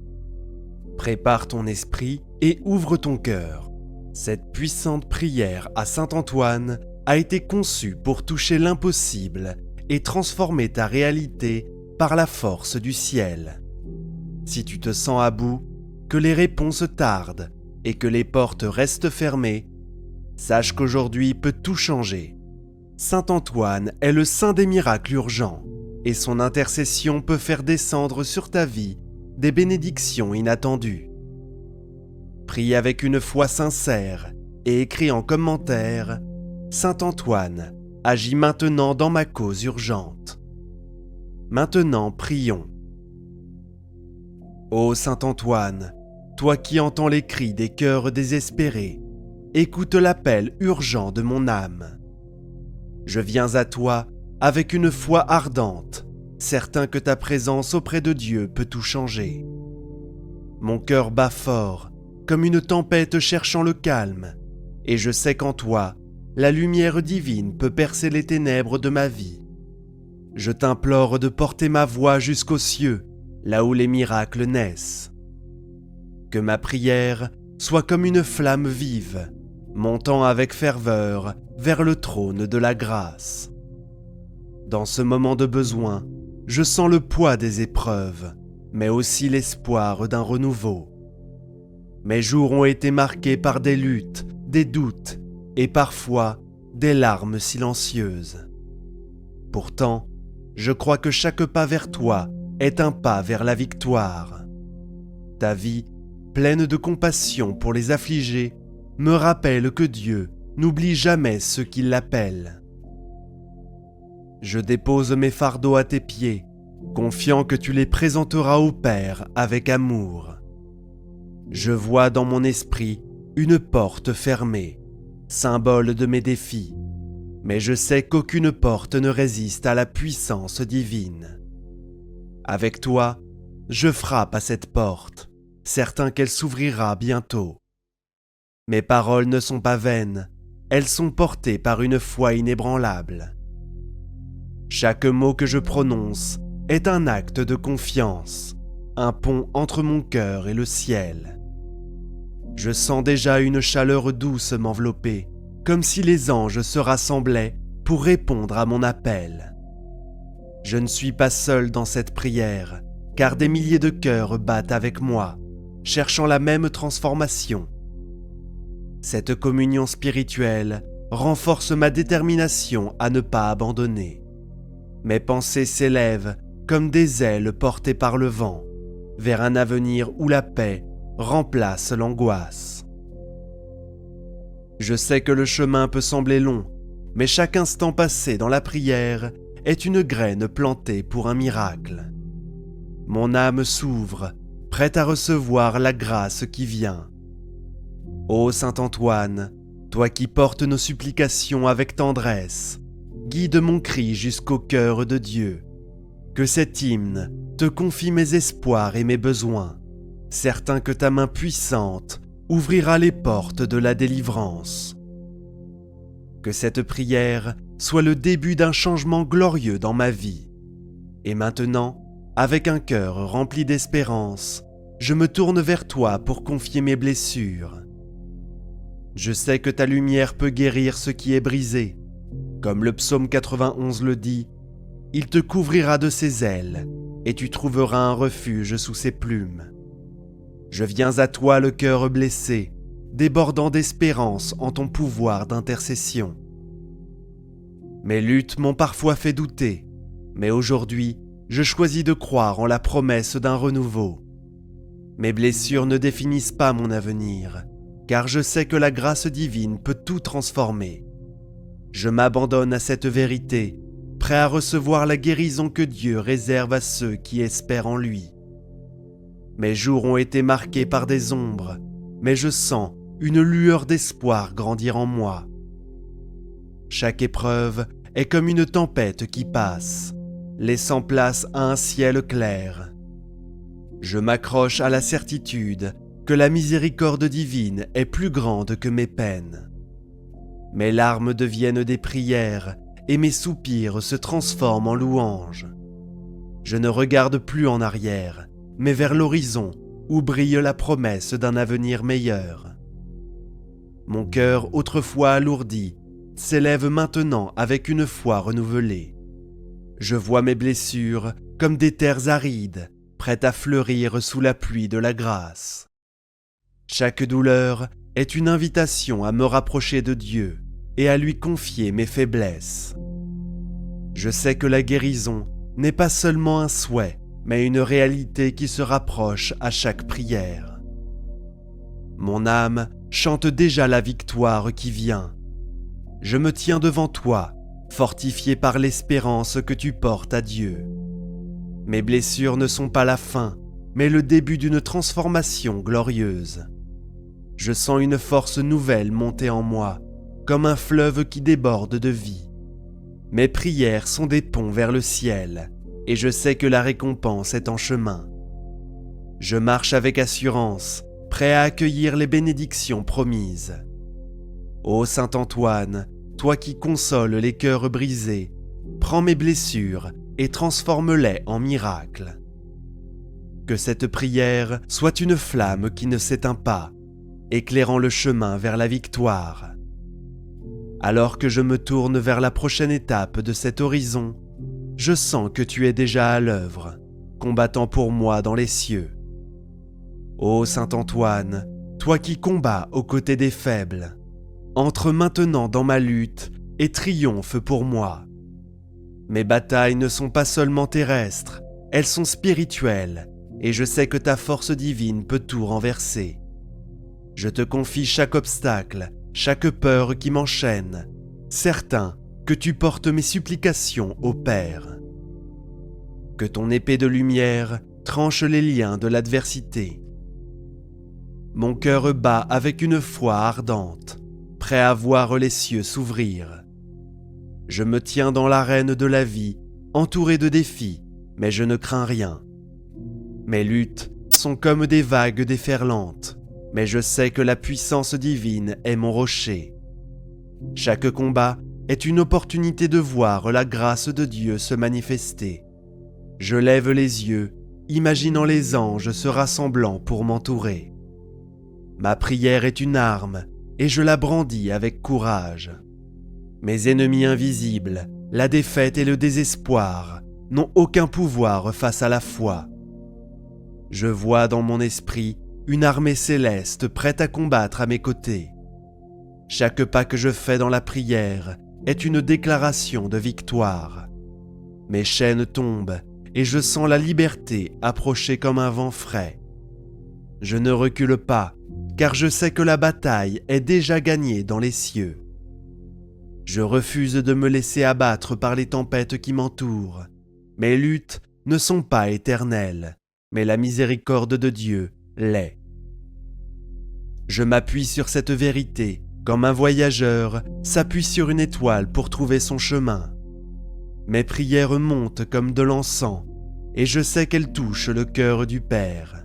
Prépare ton esprit et ouvre ton cœur. Cette puissante prière à Saint Antoine a été conçue pour toucher l'impossible et transformer ta réalité par la force du ciel. Si tu te sens à bout, que les réponses tardent et que les portes restent fermées, sache qu'aujourd'hui peut tout changer. Saint Antoine est le saint des miracles urgents et son intercession peut faire descendre sur ta vie des bénédictions inattendues. Prie avec une foi sincère et écris en commentaire « Saint Antoine, agis maintenant dans ma cause urgente ». Maintenant, prions. Ô Saint Antoine, toi qui entends les cris des cœurs désespérés, écoute l'appel urgent de mon âme. Je viens à toi avec une foi ardente, certain que ta présence auprès de Dieu peut tout changer. Mon cœur bat fort, comme une tempête cherchant le calme, et je sais qu'en toi, la lumière divine peut percer les ténèbres de ma vie. Je t'implore de porter ma voix jusqu'aux cieux, là où les miracles naissent. Que ma prière soit comme une flamme vive, montant avec ferveur vers le trône de la grâce. Dans ce moment de besoin, je sens le poids des épreuves, mais aussi l'espoir d'un renouveau. Mes jours ont été marqués par des luttes, des doutes et parfois des larmes silencieuses. Pourtant, je crois que chaque pas vers toi est un pas vers la victoire. Ta vie, pleine de compassion pour les affligés, me rappelle que Dieu n'oublie jamais ceux qui l'appellent. Je dépose mes fardeaux à tes pieds, confiant que tu les présenteras au Père avec amour. Je vois dans mon esprit une porte fermée, symbole de mes défis, mais je sais qu'aucune porte ne résiste à la puissance divine. Avec toi, je frappe à cette porte, certain qu'elle s'ouvrira bientôt. Mes paroles ne sont pas vaines, elles sont portées par une foi inébranlable. Chaque mot que je prononce est un acte de confiance, un pont entre mon cœur et le ciel. Je sens déjà une chaleur douce m'envelopper, comme si les anges se rassemblaient pour répondre à mon appel. Je ne suis pas seul dans cette prière, car des milliers de cœurs battent avec moi, cherchant la même transformation. Cette communion spirituelle renforce ma détermination à ne pas abandonner. Mes pensées s'élèvent comme des ailes portées par le vent, vers un avenir où la paix remplace l'angoisse. Je sais que le chemin peut sembler long, mais chaque instant passé dans la prière est une graine plantée pour un miracle. Mon âme s'ouvre, prête à recevoir la grâce qui vient. Ô Saint Antoine, toi qui portes nos supplications avec tendresse, guide mon cri jusqu'au cœur de Dieu. Que cet hymne te confie mes espoirs et mes besoins, certain que ta main puissante ouvrira les portes de la délivrance. Que cette prière soit le début d'un changement glorieux dans ma vie. Et maintenant, avec un cœur rempli d'espérance, je me tourne vers toi pour confier mes blessures. Je sais que ta lumière peut guérir ce qui est brisé. Comme le psaume 91 le dit, « Il te couvrira de ses ailes, et tu trouveras un refuge sous ses plumes. » Je viens à toi le cœur blessé, débordant d'espérance en ton pouvoir d'intercession. Mes luttes m'ont parfois fait douter, mais aujourd'hui, je choisis de croire en la promesse d'un renouveau. Mes blessures ne définissent pas mon avenir, car je sais que la grâce divine peut tout transformer. Je m'abandonne à cette vérité, prêt à recevoir la guérison que Dieu réserve à ceux qui espèrent en lui. Mes jours ont été marqués par des ombres, mais je sens une lueur d'espoir grandir en moi. Chaque épreuve est comme une tempête qui passe, laissant place à un ciel clair. Je m'accroche à la certitude que la miséricorde divine est plus grande que mes peines. Mes larmes deviennent des prières et mes soupirs se transforment en louanges. Je ne regarde plus en arrière, mais vers l'horizon où brille la promesse d'un avenir meilleur. Mon cœur, autrefois alourdi, s'élève maintenant avec une foi renouvelée. Je vois mes blessures comme des terres arides, prêtes à fleurir sous la pluie de la grâce. Chaque douleur est une invitation à me rapprocher de Dieu et à lui confier mes faiblesses. Je sais que la guérison n'est pas seulement un souhait, mais une réalité qui se rapproche à chaque prière. Mon âme chante déjà la victoire qui vient. Je me tiens devant toi, fortifié par l'espérance que tu portes à Dieu. Mes blessures ne sont pas la fin, mais le début d'une transformation glorieuse. Je sens une force nouvelle monter en moi, comme un fleuve qui déborde de vie. Mes prières sont des ponts vers le ciel, et je sais que la récompense est en chemin. Je marche avec assurance, prêt à accueillir les bénédictions promises. Ô Saint Antoine, toi qui consoles les cœurs brisés, prends mes blessures et transforme-les en miracles. Que cette prière soit une flamme qui ne s'éteint pas, éclairant le chemin vers la victoire. Alors que je me tourne vers la prochaine étape de cet horizon, je sens que tu es déjà à l'œuvre, combattant pour moi dans les cieux. Ô Saint Antoine, toi qui combats aux côtés des faibles, entre maintenant dans ma lutte et triomphe pour moi. Mes batailles ne sont pas seulement terrestres, elles sont spirituelles, et je sais que ta force divine peut tout renverser. Je te confie chaque obstacle, chaque peur qui m'enchaîne, certain que tu portes mes supplications au Père. Que ton épée de lumière tranche les liens de l'adversité. Mon cœur bat avec une foi ardente, prêt à voir les cieux s'ouvrir. Je me tiens dans l'arène de la vie, entouré de défis, mais je ne crains rien. Mes luttes sont comme des vagues déferlantes, mais je sais que la puissance divine est mon rocher. Chaque combat est une opportunité de voir la grâce de Dieu se manifester. Je lève les yeux imaginant les anges se rassemblant pour m'entourer. Ma prière est une arme, et je la brandis avec courage. Mes ennemis invisibles, la défaite et le désespoir, n'ont aucun pouvoir face à la foi. Je vois dans mon esprit une armée céleste prête à combattre à mes côtés. Chaque pas que je fais dans la prière est une déclaration de victoire. Mes chaînes tombent et je sens la liberté approcher comme un vent frais. Je ne recule pas, car je sais que la bataille est déjà gagnée dans les cieux. Je refuse de me laisser abattre par les tempêtes qui m'entourent. Mes luttes ne sont pas éternelles, mais la miséricorde de Dieu l'est. Je m'appuie sur cette vérité, comme un voyageur s'appuie sur une étoile pour trouver son chemin. Mes prières montent comme de l'encens, et je sais qu'elles touchent le cœur du Père.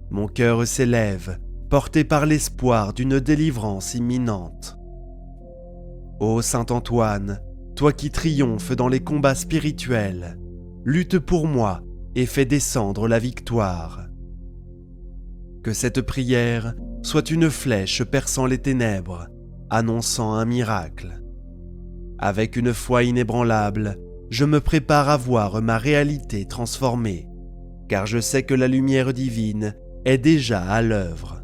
Mon cœur s'élève, porté par l'espoir d'une délivrance imminente. Ô Saint Antoine, toi qui triomphes dans les combats spirituels, lutte pour moi et fais descendre la victoire. Que cette prière soit une flèche perçant les ténèbres, annonçant un miracle. Avec une foi inébranlable, je me prépare à voir ma réalité transformée, car je sais que la lumière divine est déjà à l'œuvre.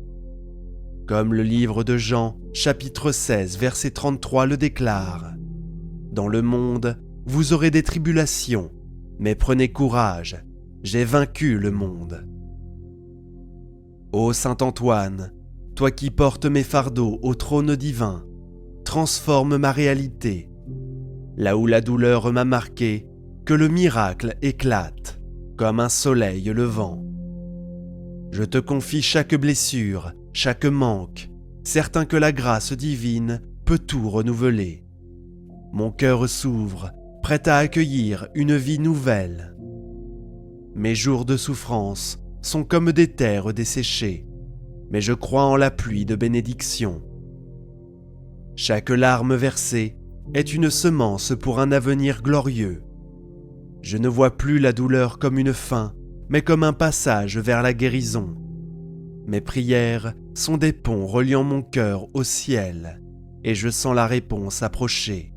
Comme le livre de Jean, chapitre 16, verset 33 le déclare, « Dans le monde, vous aurez des tribulations, mais prenez courage, j'ai vaincu le monde. » Ô Saint Antoine, toi qui portes mes fardeaux au trône divin, transforme ma réalité. Là où la douleur m'a marqué, que le miracle éclate, comme un soleil levant. Je te confie chaque blessure, chaque manque, certain que la grâce divine peut tout renouveler. Mon cœur s'ouvre, prêt à accueillir une vie nouvelle. Mes jours de souffrance sont comme des terres desséchées, mais je crois en la pluie de bénédiction. Chaque larme versée est une semence pour un avenir glorieux. Je ne vois plus la douleur comme une fin, mais comme un passage vers la guérison. Mes prières sont des ponts reliant mon cœur au ciel, et je sens la réponse approcher.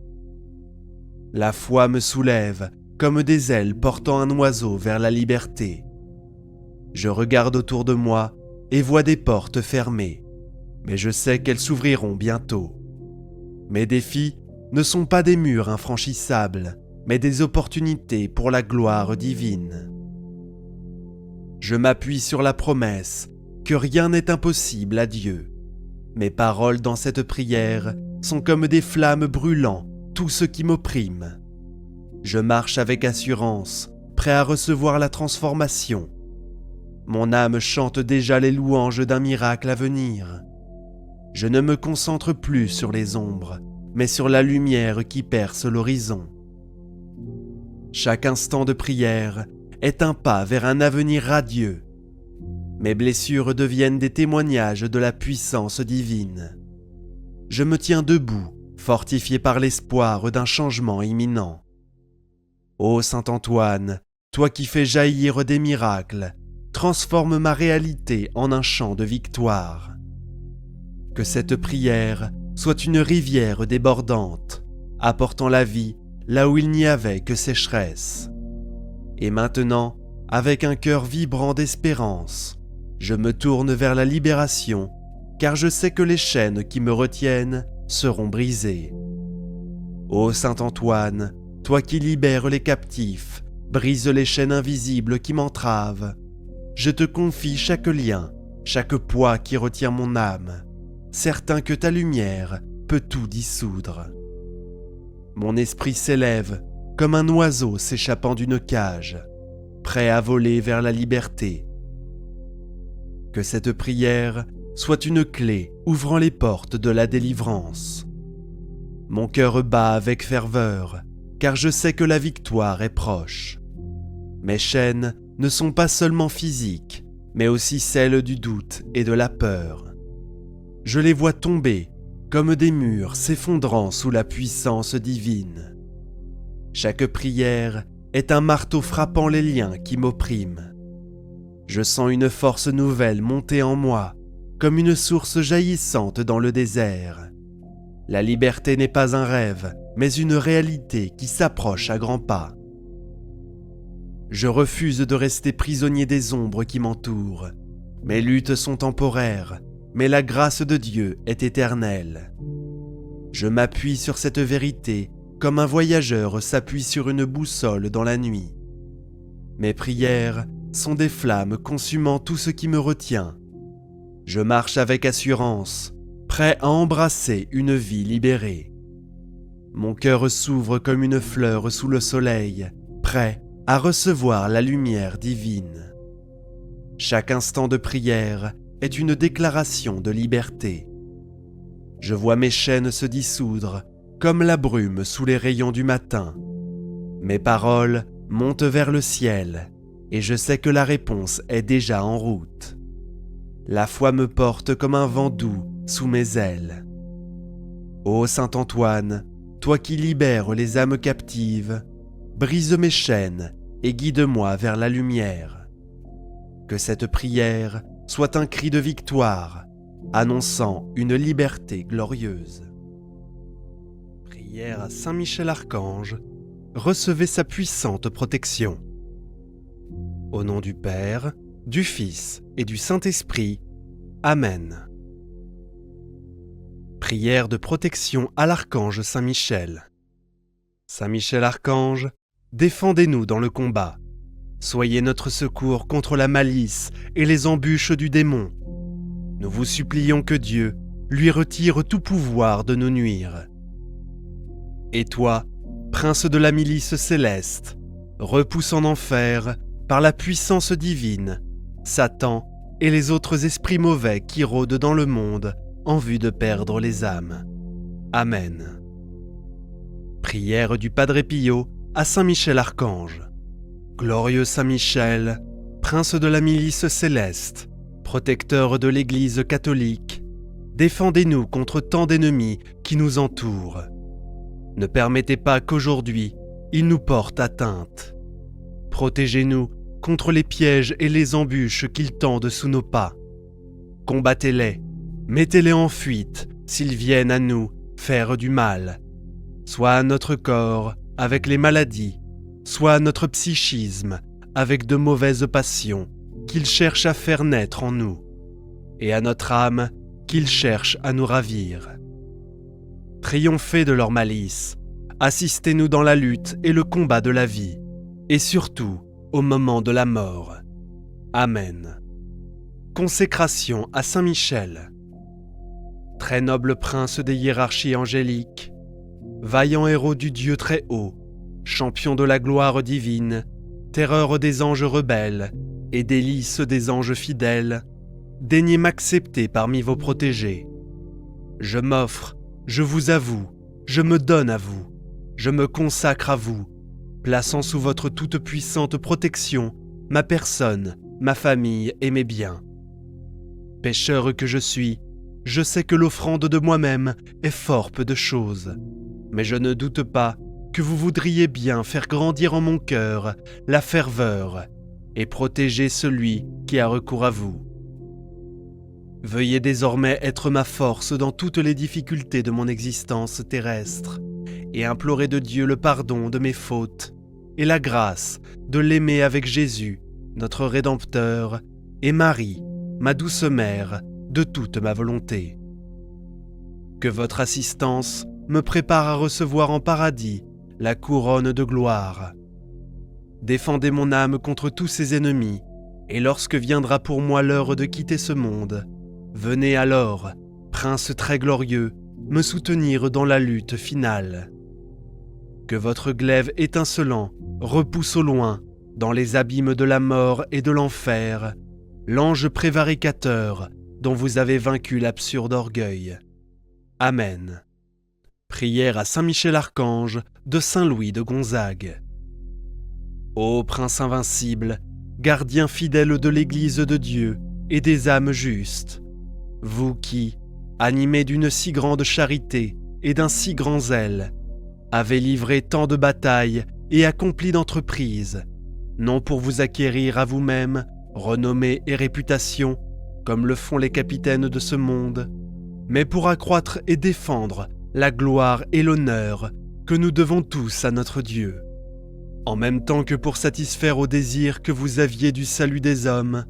La foi me soulève comme des ailes portant un oiseau vers la liberté. Je regarde autour de moi et vois des portes fermées, mais je sais qu'elles s'ouvriront bientôt. Mes défis ne sont pas des murs infranchissables, mais des opportunités pour la gloire divine. Je m'appuie sur la promesse que rien n'est impossible à Dieu. Mes paroles dans cette prière sont comme des flammes brûlant tout ce qui m'opprime. Je marche avec assurance, prêt à recevoir la transformation. Mon âme chante déjà les louanges d'un miracle à venir. Je ne me concentre plus sur les ombres, mais sur la lumière qui perce l'horizon. Chaque instant de prière est un pas vers un avenir radieux. Mes blessures deviennent des témoignages de la puissance divine. Je me tiens debout, fortifié par l'espoir d'un changement imminent. Ô Saint Antoine, toi qui fais jaillir des miracles, transforme ma réalité en un chant de victoire. Que cette prière soit une rivière débordante, apportant la vie là où il n'y avait que sécheresse. Et maintenant, avec un cœur vibrant d'espérance, je me tourne vers la libération, car je sais que les chaînes qui me retiennent seront brisées. Ô Saint Antoine, toi qui libères les captifs, brise les chaînes invisibles qui m'entravent, je te confie chaque lien, chaque poids qui retient mon âme, certain que ta lumière peut tout dissoudre. Mon esprit s'élève comme un oiseau s'échappant d'une cage, prêt à voler vers la liberté. Que cette prière soit une clé ouvrant les portes de la délivrance. Mon cœur bat avec ferveur, car je sais que la victoire est proche. Mes chaînes ne sont pas seulement physiques, mais aussi celles du doute et de la peur. Je les vois tomber comme des murs s'effondrant sous la puissance divine. Chaque prière est un marteau frappant les liens qui m'oppriment. Je sens une force nouvelle monter en moi, comme une source jaillissante dans le désert. La liberté n'est pas un rêve, mais une réalité qui s'approche à grands pas. Je refuse de rester prisonnier des ombres qui m'entourent. Mes luttes sont temporaires, mais la grâce de Dieu est éternelle. Je m'appuie sur cette vérité comme un voyageur s'appuie sur une boussole dans la nuit. Mes prières sont des flammes consumant tout ce qui me retient. Je marche avec assurance, prêt à embrasser une vie libérée. Mon cœur s'ouvre comme une fleur sous le soleil, prêt à recevoir la lumière divine. Chaque instant de prière est une déclaration de liberté. Je vois mes chaînes se dissoudre comme la brume sous les rayons du matin. Mes paroles montent vers le ciel et je sais que la réponse est déjà en route. La foi me porte comme un vent doux sous mes ailes. Ô Saint Antoine, toi qui libères les âmes captives, brise mes chaînes et guide-moi vers la lumière. Que cette prière soit un cri de victoire, annonçant une liberté glorieuse. Prière à Saint Michel Archange, recevez sa puissante protection. Au nom du Père, du Fils et du Saint-Esprit. Amen. Prière de protection à l'Archange Saint Michel. Saint Michel Archange, défendez-nous dans le combat. Soyez notre secours contre la malice et les embûches du démon. Nous vous supplions que Dieu lui retire tout pouvoir de nous nuire. Et toi, prince de la milice céleste, repousse en enfer, par la puissance divine, Satan et les autres esprits mauvais qui rôdent dans le monde en vue de perdre les âmes. Amen. Prière du Padre Pio à Saint Michel Archange. Glorieux Saint Michel, prince de la milice céleste, protecteur de l'Église catholique, défendez-nous contre tant d'ennemis qui nous entourent. Ne permettez pas qu'aujourd'hui, ils nous portent atteinte. Protégez-nous contre les pièges et les embûches qu'ils tendent sous nos pas. Combattez-les, mettez-les en fuite s'ils viennent à nous faire du mal, soit à notre corps avec les maladies, soit à notre psychisme avec de mauvaises passions qu'ils cherchent à faire naître en nous, et à notre âme qu'ils cherchent à nous ravir. Triomphez de leur malice, assistez-nous dans la lutte et le combat de la vie, et surtout au moment de la mort. Amen. Consécration à Saint Michel. Très noble prince des hiérarchies angéliques, vaillant héros du Dieu très haut, champion de la gloire divine, terreur des anges rebelles et délice des anges fidèles, daignez m'accepter parmi vos protégés. Je m'offre, je vous avoue, je me donne à vous, je me consacre à vous, plaçant sous votre toute-puissante protection ma personne, ma famille et mes biens. Pécheur que je suis, je sais que l'offrande de moi-même est fort peu de choses, mais je ne doute pas que vous voudriez bien faire grandir en mon cœur la ferveur et protéger celui qui a recours à vous. Veuillez désormais être ma force dans toutes les difficultés de mon existence terrestre et implorer de Dieu le pardon de mes fautes et la grâce de l'aimer avec Jésus, notre Rédempteur, et Marie, ma douce mère, de toute ma volonté. Que votre assistance me prépare à recevoir en paradis la couronne de gloire. Défendez mon âme contre tous ses ennemis, et lorsque viendra pour moi l'heure de quitter ce monde, venez alors, prince très glorieux, me soutenir dans la lutte finale. Que votre glaive étincelant repousse au loin, dans les abîmes de la mort et de l'enfer, l'ange prévaricateur dont vous avez vaincu l'absurde orgueil. Amen. Prière à Saint Michel Archange de Saint Louis de Gonzague. Ô Prince invincible, gardien fidèle de l'Église de Dieu et des âmes justes, vous qui, animés d'une si grande charité et d'un si grand zèle, avez livré tant de batailles et accompli d'entreprises, non pour vous acquérir à vous-même renommée et réputation, comme le font les capitaines de ce monde, mais pour accroître et défendre la gloire et l'honneur que nous devons tous à notre Dieu. En même temps que pour satisfaire au désir que vous aviez du salut des hommes,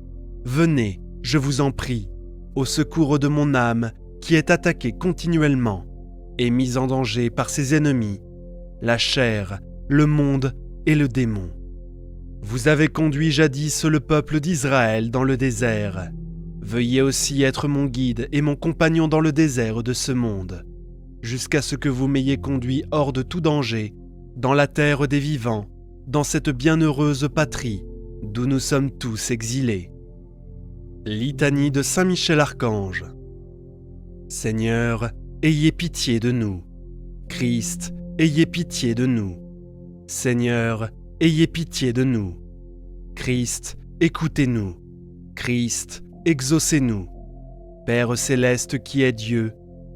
venez, je vous en prie, au secours de mon âme qui est attaquée continuellement et mise en danger par ses ennemis, la chair, le monde et le démon. Vous avez conduit jadis le peuple d'Israël dans le désert. Veuillez aussi être mon guide et mon compagnon dans le désert de ce monde, jusqu'à ce que vous m'ayez conduit hors de tout danger, dans la terre des vivants, dans cette bienheureuse patrie, d'où nous sommes tous exilés. Litanie de Saint Michel Archange. Seigneur, ayez pitié de nous. Christ, ayez pitié de nous. Seigneur, ayez pitié de nous. Christ, écoutez-nous. Christ, exaucez-nous. Père céleste qui est Dieu,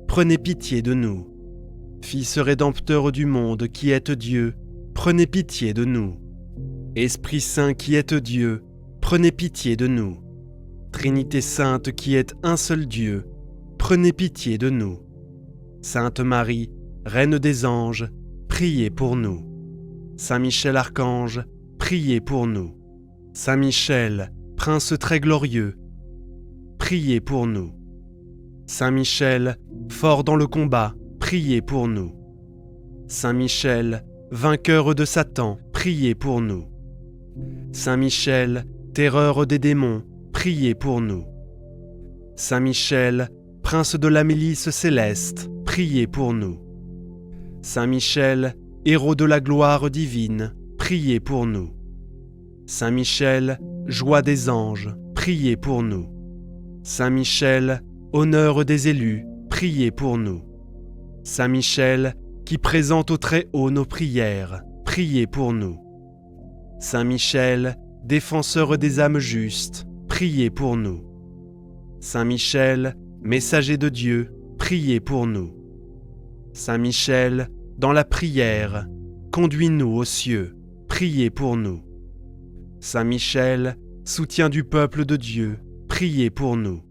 prenez pitié de nous. Fils rédempteur du monde qui êtes Dieu, prenez pitié de nous. Esprit Saint qui êtes Dieu, prenez pitié de nous. Trinité Sainte qui est un seul Dieu, prenez pitié de nous. Sainte Marie, Reine des anges, priez pour nous. Saint Michel Archange, priez pour nous. Saint Michel, Prince très glorieux, priez pour nous. Saint Michel, fort dans le combat, priez pour nous. Saint Michel, vainqueur de Satan, priez pour nous. Saint Michel, terreur des démons, priez pour nous. Saint Michel, prince de la milice céleste, priez pour nous. Saint Michel, héros de la gloire divine, priez pour nous. Saint Michel, joie des anges, priez pour nous. Saint Michel, honneur des élus, priez pour nous. Saint Michel, qui présente au Très-Haut nos prières, priez pour nous. Saint Michel, défenseur des âmes justes, priez pour nous. Saint Michel, messager de Dieu, priez pour nous. Saint Michel, dans la prière, conduis-nous aux cieux, priez pour nous. Saint Michel, soutien du peuple de Dieu, priez pour nous.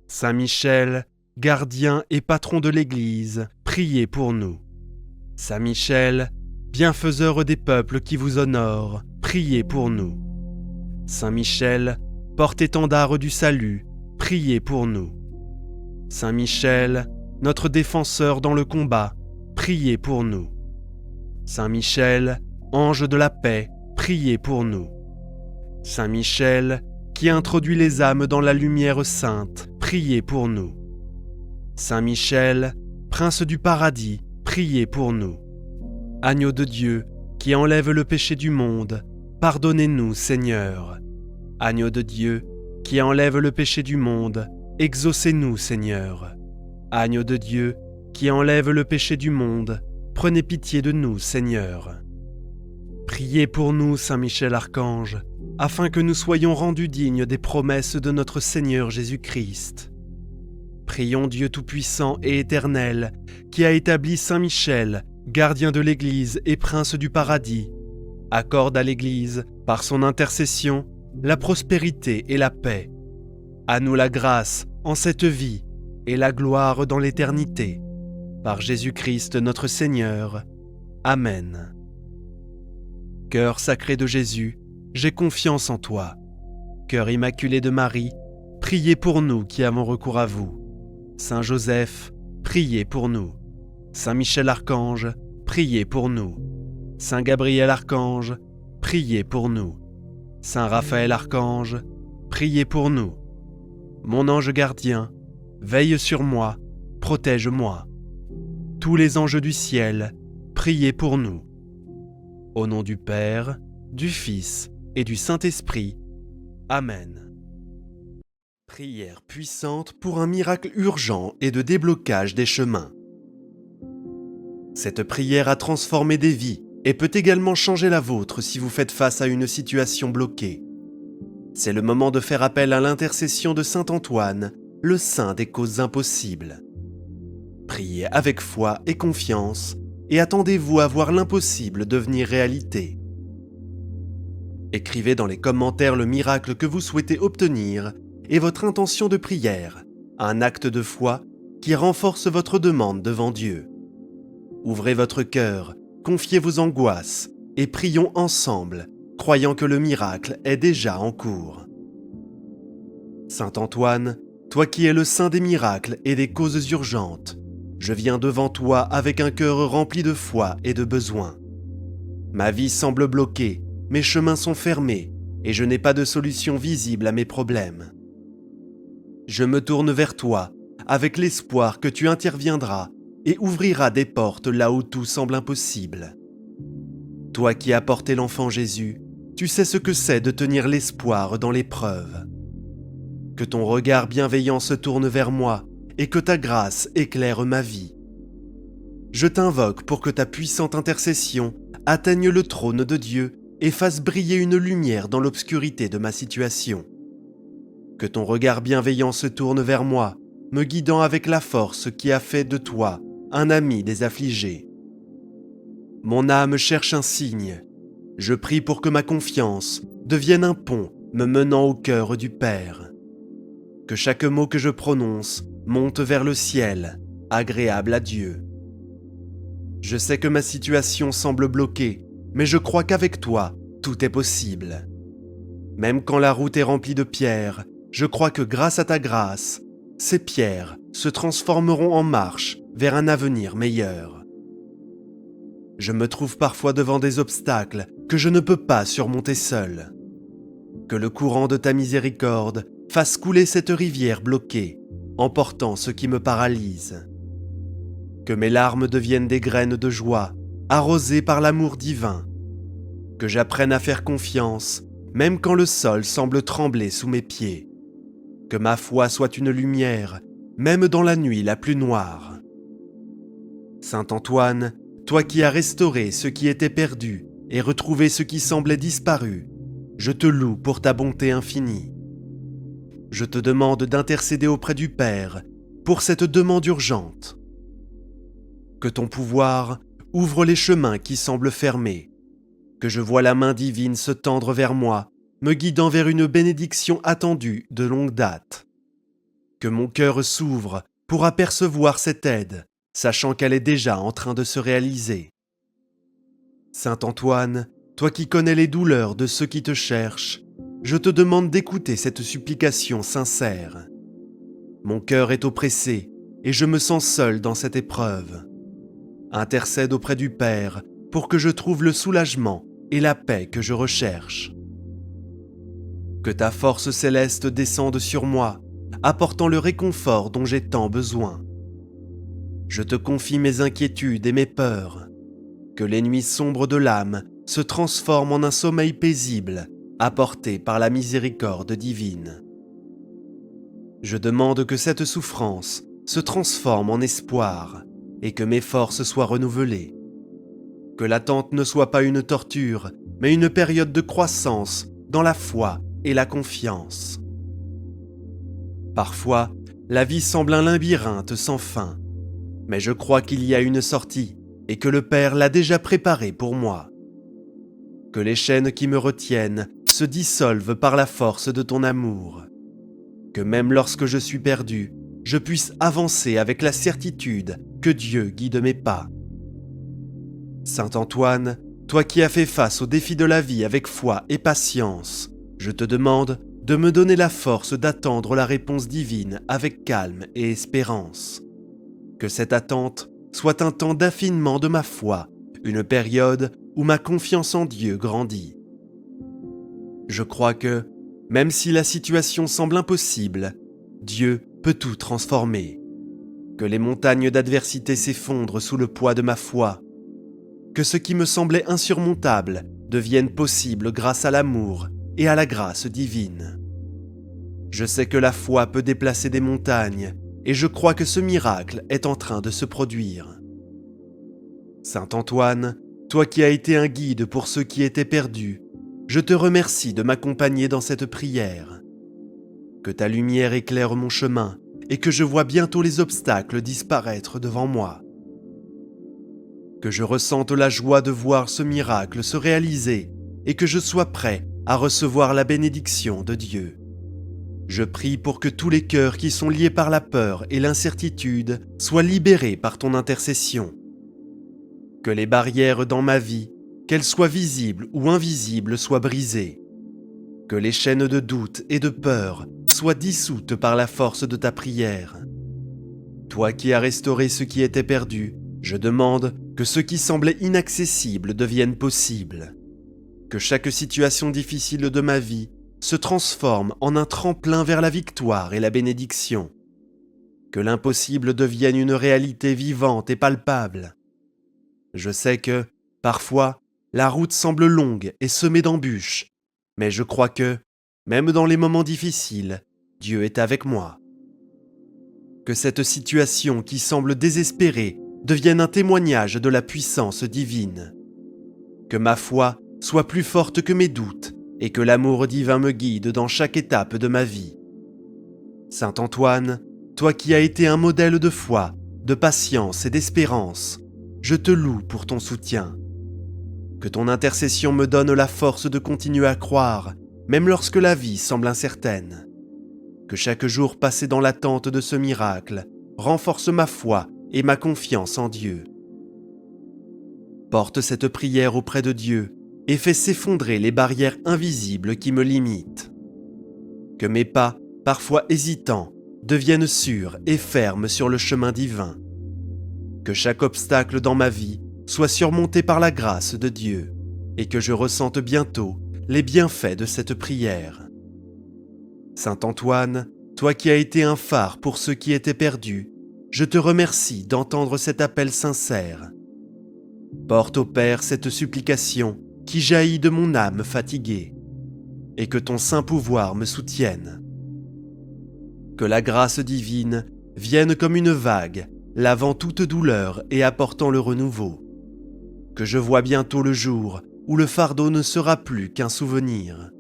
Saint Michel, gardien et patron de l'Église, priez pour nous. Saint Michel, bienfaiseur des peuples qui vous honorent, priez pour nous. Saint Michel, porte-étendard du salut, priez pour nous. Saint Michel, notre défenseur dans le combat, priez pour nous. Saint Michel, ange de la paix, priez pour nous. Saint Michel, qui introduit les âmes dans la lumière sainte, priez pour nous. Saint Michel, prince du paradis, priez pour nous. Agneau de Dieu, qui enlève le péché du monde, pardonnez-nous, Seigneur. Agneau de Dieu, qui enlève le péché du monde, exaucez-nous, Seigneur. Agneau de Dieu, qui enlève le péché du monde, prenez pitié de nous, Seigneur. Priez pour nous, Saint Michel Archange, afin que nous soyons rendus dignes des promesses de notre Seigneur Jésus-Christ. Prions Dieu Tout-Puissant et Éternel, qui a établi Saint Michel, gardien de l'Église et prince du paradis, accorde à l'Église, par son intercession, la prospérité et la paix. À nous la grâce en cette vie et la gloire dans l'éternité. Par Jésus-Christ notre Seigneur. Amen. Cœur sacré de Jésus, j'ai confiance en toi. Cœur immaculé de Marie, priez pour nous qui avons recours à vous. Saint Joseph, priez pour nous. Saint Michel Archange, priez pour nous. Saint Gabriel Archange, priez pour nous. Saint Raphaël Archange, priez pour nous. Mon ange gardien, veille sur moi, protège-moi. Tous les anges du ciel, priez pour nous. Au nom du Père, du Fils et du Saint-Esprit. Amen. Prière puissante pour un miracle urgent et de déblocage des chemins. Cette prière a transformé des vies et peut également changer la vôtre si vous faites face à une situation bloquée. C'est le moment de faire appel à l'intercession de Saint Antoine, le saint des causes impossibles. Priez avec foi et confiance et attendez-vous à voir l'impossible devenir réalité. Écrivez dans les commentaires le miracle que vous souhaitez obtenir et votre intention de prière, un acte de foi qui renforce votre demande devant Dieu. Ouvrez votre cœur, confiez vos angoisses et prions ensemble, croyant que le miracle est déjà en cours. Saint Antoine, toi qui es le saint des miracles et des causes urgentes, je viens devant toi avec un cœur rempli de foi et de besoin. Ma vie semble bloquée, mes chemins sont fermés et je n'ai pas de solution visible à mes problèmes. Je me tourne vers toi avec l'espoir que tu interviendras et ouvriras des portes là où tout semble impossible. Toi qui as porté l'enfant Jésus, tu sais ce que c'est de tenir l'espoir dans l'épreuve. Que ton regard bienveillant se tourne vers moi et que ta grâce éclaire ma vie. Je t'invoque pour que ta puissante intercession atteigne le trône de Dieu et fasse briller une lumière dans l'obscurité de ma situation. Que ton regard bienveillant se tourne vers moi, me guidant avec la force qui a fait de toi un ami des affligés. Mon âme cherche un signe. Je prie pour que ma confiance devienne un pont me menant au cœur du Père. Que chaque mot que je prononce monte vers le ciel, agréable à Dieu. Je sais que ma situation semble bloquée, mais je crois qu'avec toi, tout est possible. Même quand la route est remplie de pierres, je crois que grâce à ta grâce, ces pierres se transformeront en marche vers un avenir meilleur. Je me trouve parfois devant des obstacles que je ne peux pas surmonter seul. Que le courant de ta miséricorde fasse couler cette rivière bloquée, emportant ce qui me paralyse. Que mes larmes deviennent des graines de joie, arrosées par l'amour divin. Que j'apprenne à faire confiance, même quand le sol semble trembler sous mes pieds. Que ma foi soit une lumière, même dans la nuit la plus noire. Saint Antoine, toi qui as restauré ce qui était perdu et retrouvé ce qui semblait disparu, je te loue pour ta bonté infinie. Je te demande d'intercéder auprès du Père pour cette demande urgente. Que ton pouvoir ouvre les chemins qui semblent fermés, que je vois la main divine se tendre vers moi, me guidant vers une bénédiction attendue de longue date. Que mon cœur s'ouvre pour apercevoir cette aide, sachant qu'elle est déjà en train de se réaliser. Saint Antoine, toi qui connais les douleurs de ceux qui te cherchent, je te demande d'écouter cette supplication sincère. Mon cœur est oppressé et je me sens seul dans cette épreuve. Intercède auprès du Père pour que je trouve le soulagement et la paix que je recherche. Que ta force céleste descende sur moi, apportant le réconfort dont j'ai tant besoin. Je te confie mes inquiétudes et mes peurs. Que les nuits sombres de l'âme se transforment en un sommeil paisible, apporté par la miséricorde divine. Je demande que cette souffrance se transforme en espoir et que mes forces soient renouvelées. Que l'attente ne soit pas une torture, mais une période de croissance dans la foi et la confiance. Parfois, la vie semble un labyrinthe sans fin, mais je crois qu'il y a une sortie et que le Père l'a déjà préparée pour moi. Que les chaînes qui me retiennent se dissolvent par la force de ton amour. Que même lorsque je suis perdu, je puisse avancer avec la certitude que Dieu guide mes pas. Saint Antoine, toi qui as fait face aux défis de la vie avec foi et patience, je te demande de me donner la force d'attendre la réponse divine avec calme et espérance. Que cette attente soit un temps d'affinement de ma foi, une période où ma confiance en Dieu grandit. Je crois que, même si la situation semble impossible, Dieu peut tout transformer. Que les montagnes d'adversité s'effondrent sous le poids de ma foi. Que ce qui me semblait insurmontable devienne possible grâce à l'amour et à la grâce divine. Je sais que la foi peut déplacer des montagnes et je crois que ce miracle est en train de se produire. Saint Antoine, toi qui as été un guide pour ceux qui étaient perdus, je te remercie de m'accompagner dans cette prière. Que ta lumière éclaire mon chemin et que je vois bientôt les obstacles disparaître devant moi. Que je ressente la joie de voir ce miracle se réaliser et que je sois prêt à recevoir la bénédiction de Dieu. Je prie pour que tous les cœurs qui sont liés par la peur et l'incertitude soient libérés par ton intercession. Que les barrières dans ma vie, qu'elles soient visibles ou invisibles, soient brisées. Que les chaînes de doute et de peur soient dissoutes par la force de ta prière. Toi qui as restauré ce qui était perdu, je demande que ce qui semblait inaccessible devienne possible. Que chaque situation difficile de ma vie se transforme en un tremplin vers la victoire et la bénédiction. Que l'impossible devienne une réalité vivante et palpable. Je sais que, parfois, la route semble longue et semée d'embûches, mais je crois que, même dans les moments difficiles, Dieu est avec moi. Que cette situation qui semble désespérée devienne un témoignage de la puissance divine. Que ma foi soit plus forte que mes doutes et que l'amour divin me guide dans chaque étape de ma vie. Saint Antoine, toi qui as été un modèle de foi, de patience et d'espérance, je te loue pour ton soutien. Que ton intercession me donne la force de continuer à croire, même lorsque la vie semble incertaine. Que chaque jour passé dans l'attente de ce miracle renforce ma foi et ma confiance en Dieu. Porte cette prière auprès de Dieu et fais s'effondrer les barrières invisibles qui me limitent. Que mes pas, parfois hésitants, deviennent sûrs et fermes sur le chemin divin. Que chaque obstacle dans ma vie soit surmonté par la grâce de Dieu et que je ressente bientôt les bienfaits de cette prière. Saint Antoine, toi qui as été un phare pour ceux qui étaient perdus, je te remercie d'entendre cet appel sincère. Porte au Père cette supplication qui jaillit de mon âme fatiguée, et que ton saint pouvoir me soutienne. Que la grâce divine vienne comme une vague, lavant toute douleur et apportant le renouveau. Que je vois bientôt le jour où le fardeau ne sera plus qu'un souvenir.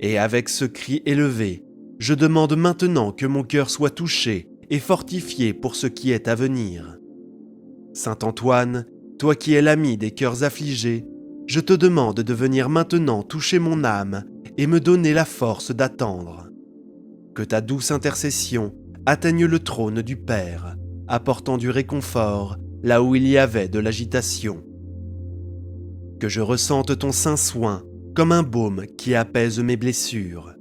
Et avec ce cri élevé, je demande maintenant que mon cœur soit touché et fortifié pour ce qui est à venir. Saint Antoine, toi qui es l'ami des cœurs affligés, je te demande de venir maintenant toucher mon âme et me donner la force d'attendre. Que ta douce intercession atteigne le trône du Père, apportant du réconfort là où il y avait de l'agitation. Que je ressente ton saint soin comme un baume qui apaise mes blessures.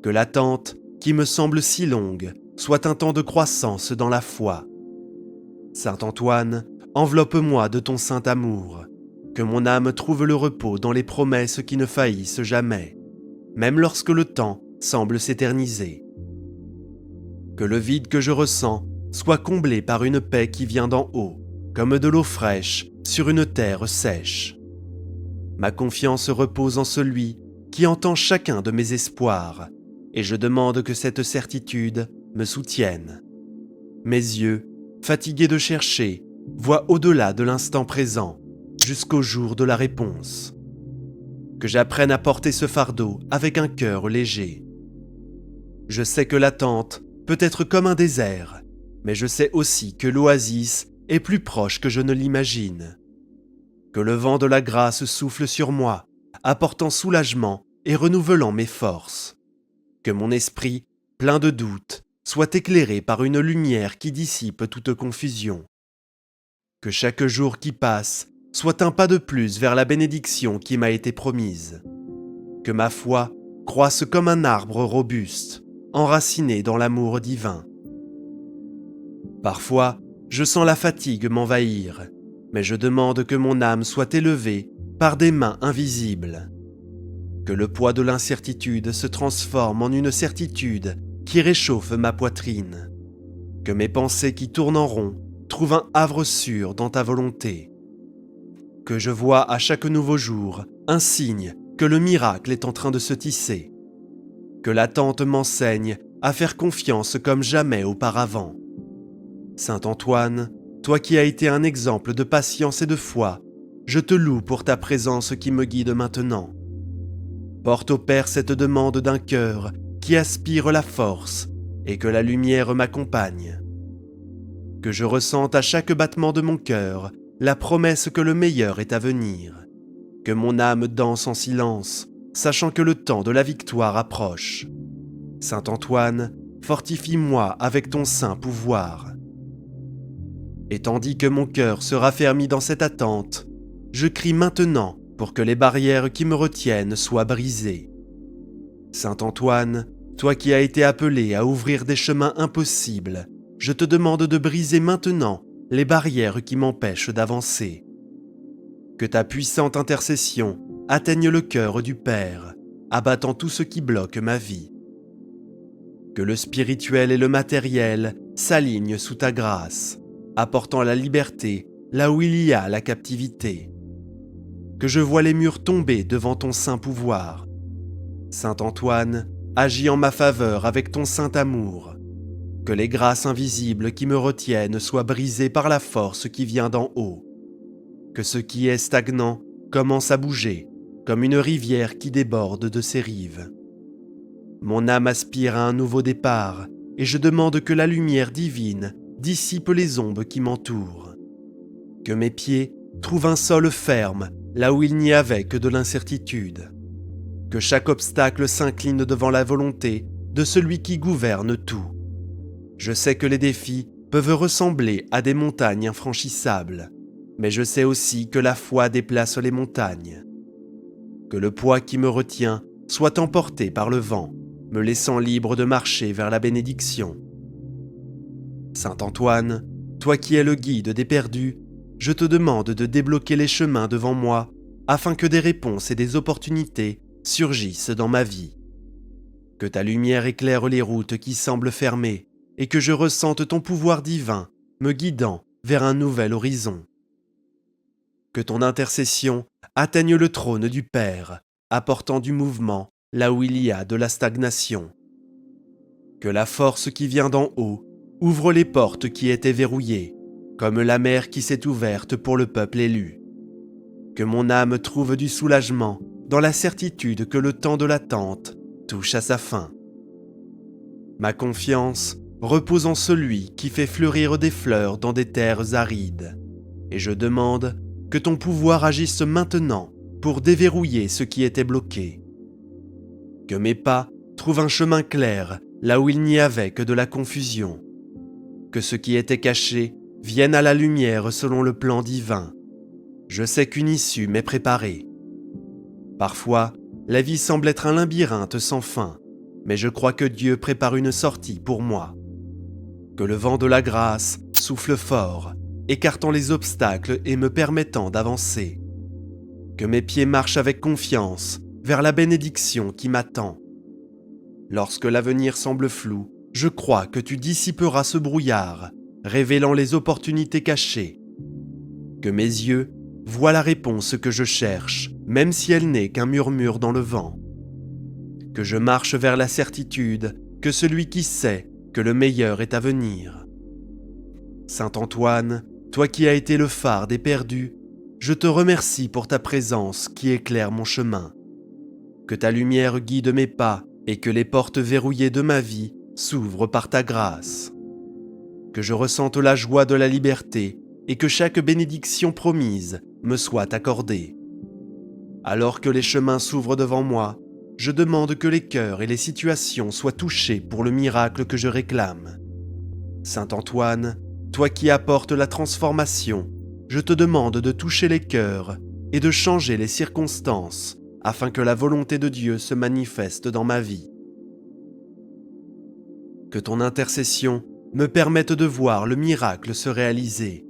Que l'attente, qui me semble si longue, soit un temps de croissance dans la foi. Saint Antoine, enveloppe-moi de ton saint amour, que mon âme trouve le repos dans les promesses qui ne faillissent jamais, même lorsque le temps semble s'éterniser. Que le vide que je ressens soit comblé par une paix qui vient d'en haut, comme de l'eau fraîche sur une terre sèche. Ma confiance repose en celui qui entend chacun de mes espoirs, et je demande que cette certitude me soutienne. Mes yeux, fatigués de chercher, voient au-delà de l'instant présent, jusqu'au jour de la réponse. Que j'apprenne à porter ce fardeau avec un cœur léger. Je sais que l'attente peut être comme un désert, mais je sais aussi que l'oasis est plus proche que je ne l'imagine. Que le vent de la grâce souffle sur moi, apportant soulagement et renouvelant mes forces. Que mon esprit, plein de doutes, soit éclairé par une lumière qui dissipe toute confusion. Que chaque jour qui passe soit un pas de plus vers la bénédiction qui m'a été promise. Que ma foi croisse comme un arbre robuste, enraciné dans l'amour divin. Parfois, je sens la fatigue m'envahir, mais je demande que mon âme soit élevée par des mains invisibles. Que le poids de l'incertitude se transforme en une certitude qui réchauffe ma poitrine. Que mes pensées qui tournent en rond trouvent un havre sûr dans ta volonté. Que je vois à chaque nouveau jour un signe que le miracle est en train de se tisser. Que l'attente m'enseigne à faire confiance comme jamais auparavant. Saint Antoine, toi qui as été un exemple de patience et de foi, je te loue pour ta présence qui me guide maintenant. Porte au Père cette demande d'un cœur qui aspire la force et que la lumière m'accompagne. Que je ressente à chaque battement de mon cœur la promesse que le meilleur est à venir. Que mon âme danse en silence, sachant que le temps de la victoire approche. Saint Antoine, fortifie-moi avec ton saint pouvoir. Et tandis que mon cœur se raffermit dans cette attente, je crie maintenant pour que les barrières qui me retiennent soient brisées. Saint Antoine, toi qui as été appelé à ouvrir des chemins impossibles, je te demande de briser maintenant les barrières qui m'empêchent d'avancer. Que ta puissante intercession atteigne le cœur du Père, abattant tout ce qui bloque ma vie. Que le spirituel et le matériel s'alignent sous ta grâce, apportant la liberté là où il y a la captivité. Que je vois les murs tomber devant ton saint pouvoir. Saint Antoine, agis en ma faveur avec ton saint amour. Que les grâces invisibles qui me retiennent soient brisées par la force qui vient d'en haut. Que ce qui est stagnant commence à bouger, comme une rivière qui déborde de ses rives. Mon âme aspire à un nouveau départ, et je demande que la lumière divine dissipe les ombres qui m'entourent. Que mes pieds trouvent un sol ferme là où il n'y avait que de l'incertitude. Que chaque obstacle s'incline devant la volonté de celui qui gouverne tout. Je sais que les défis peuvent ressembler à des montagnes infranchissables, mais je sais aussi que la foi déplace les montagnes. Que le poids qui me retient soit emporté par le vent, me laissant libre de marcher vers la bénédiction. Saint Antoine, toi qui es le guide des perdus, je te demande de débloquer les chemins devant moi afin que des réponses et des opportunités surgissent dans ma vie. Que ta lumière éclaire les routes qui semblent fermées et que je ressente ton pouvoir divin me guidant vers un nouvel horizon. Que ton intercession atteigne le trône du Père, apportant du mouvement là où il y a de la stagnation. Que la force qui vient d'en haut ouvre les portes qui étaient verrouillées, comme la mer qui s'est ouverte pour le peuple élu. Que mon âme trouve du soulagement dans la certitude que le temps de l'attente touche à sa fin. Ma confiance repose en celui qui fait fleurir des fleurs dans des terres arides, et je demande que ton pouvoir agisse maintenant pour déverrouiller ce qui était bloqué. Que mes pas trouvent un chemin clair là où il n'y avait que de la confusion. Que ce qui était caché vienne à la lumière selon le plan divin. Je sais qu'une issue m'est préparée. Parfois, la vie semble être un labyrinthe sans fin, mais je crois que Dieu prépare une sortie pour moi. Que le vent de la grâce souffle fort, écartant les obstacles et me permettant d'avancer. Que mes pieds marchent avec confiance vers la bénédiction qui m'attend. Lorsque l'avenir semble flou, je crois que tu dissiperas ce brouillard, révélant les opportunités cachées. Que mes yeux voient la réponse que je cherche, même si elle n'est qu'un murmure dans le vent. Que je marche vers la certitude que celui qui sait que le meilleur est à venir. Saint Antoine, toi qui as été le phare des perdus, je te remercie pour ta présence qui éclaire mon chemin. Que ta lumière guide mes pas et que les portes verrouillées de ma vie s'ouvrent par ta grâce. Que je ressente la joie de la liberté et que chaque bénédiction promise me soit accordée. Alors que les chemins s'ouvrent devant moi, je demande que les cœurs et les situations soient touchés pour le miracle que je réclame. Saint Antoine, toi qui apportes la transformation, je te demande de toucher les cœurs et de changer les circonstances afin que la volonté de Dieu se manifeste dans ma vie. Que ton intercession me permette de voir le miracle se réaliser.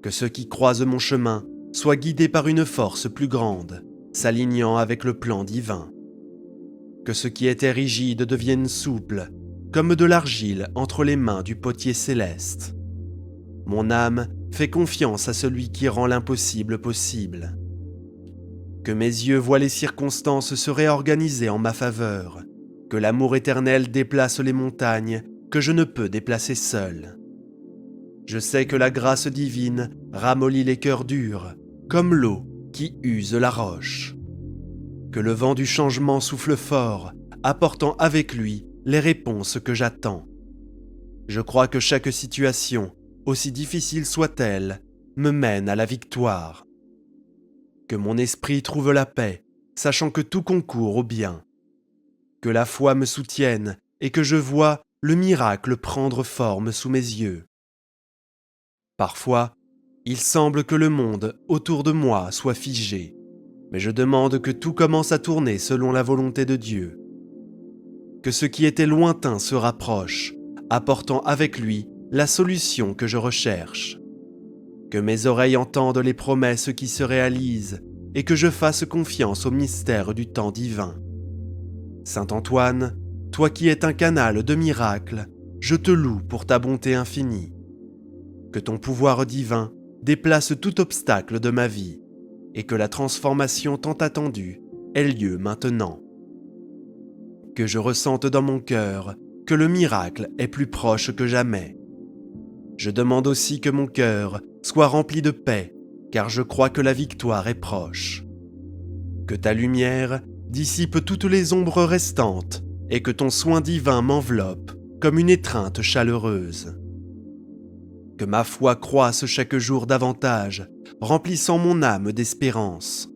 Que ceux qui croisent mon chemin soient guidés par une force plus grande, s'alignant avec le plan divin. Que ce qui était rigide devienne souple, comme de l'argile entre les mains du potier céleste. Mon âme fait confiance à celui qui rend l'impossible possible. Que mes yeux voient les circonstances se réorganiser en ma faveur, que l'amour éternel déplace les montagnes que je ne peux déplacer seul. Je sais que la grâce divine ramollit les cœurs durs, comme l'eau qui use la roche. Que le vent du changement souffle fort, apportant avec lui les réponses que j'attends. Je crois que chaque situation, aussi difficile soit-elle, me mène à la victoire. Que mon esprit trouve la paix sachant que tout concourt au bien. Que la foi me soutienne et que je vois le miracle prendre forme sous mes yeux. Parfois, il semble que le monde autour de moi soit figé, mais je demande que tout commence à tourner selon la volonté de Dieu. Que ce qui était lointain se rapproche, apportant avec lui la solution que je recherche. Que mes oreilles entendent les promesses qui se réalisent et que je fasse confiance au mystère du temps divin. Saint Antoine, toi qui es un canal de miracles, je te loue pour ta bonté infinie. Que ton pouvoir divin déplace tout obstacle de ma vie et que la transformation tant attendue ait lieu maintenant. Que je ressente dans mon cœur que le miracle est plus proche que jamais. Je demande aussi que mon cœur soit rempli de paix, car je crois que la victoire est proche. Que ta lumière dissipe toutes les ombres restantes et que ton soin divin m'enveloppe comme une étreinte chaleureuse. Que ma foi croisse chaque jour davantage, remplissant mon âme d'espérance.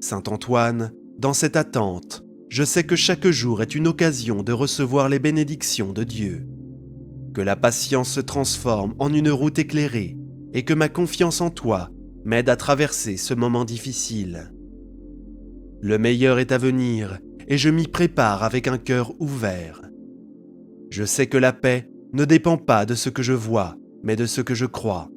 Saint Antoine, dans cette attente, je sais que chaque jour est une occasion de recevoir les bénédictions de Dieu. Que la patience se transforme en une route éclairée et que ma confiance en toi m'aide à traverser ce moment difficile. Le meilleur est à venir et je m'y prépare avec un cœur ouvert. Je sais que la paix ne dépend pas de ce que je vois, mais de ce que je crois.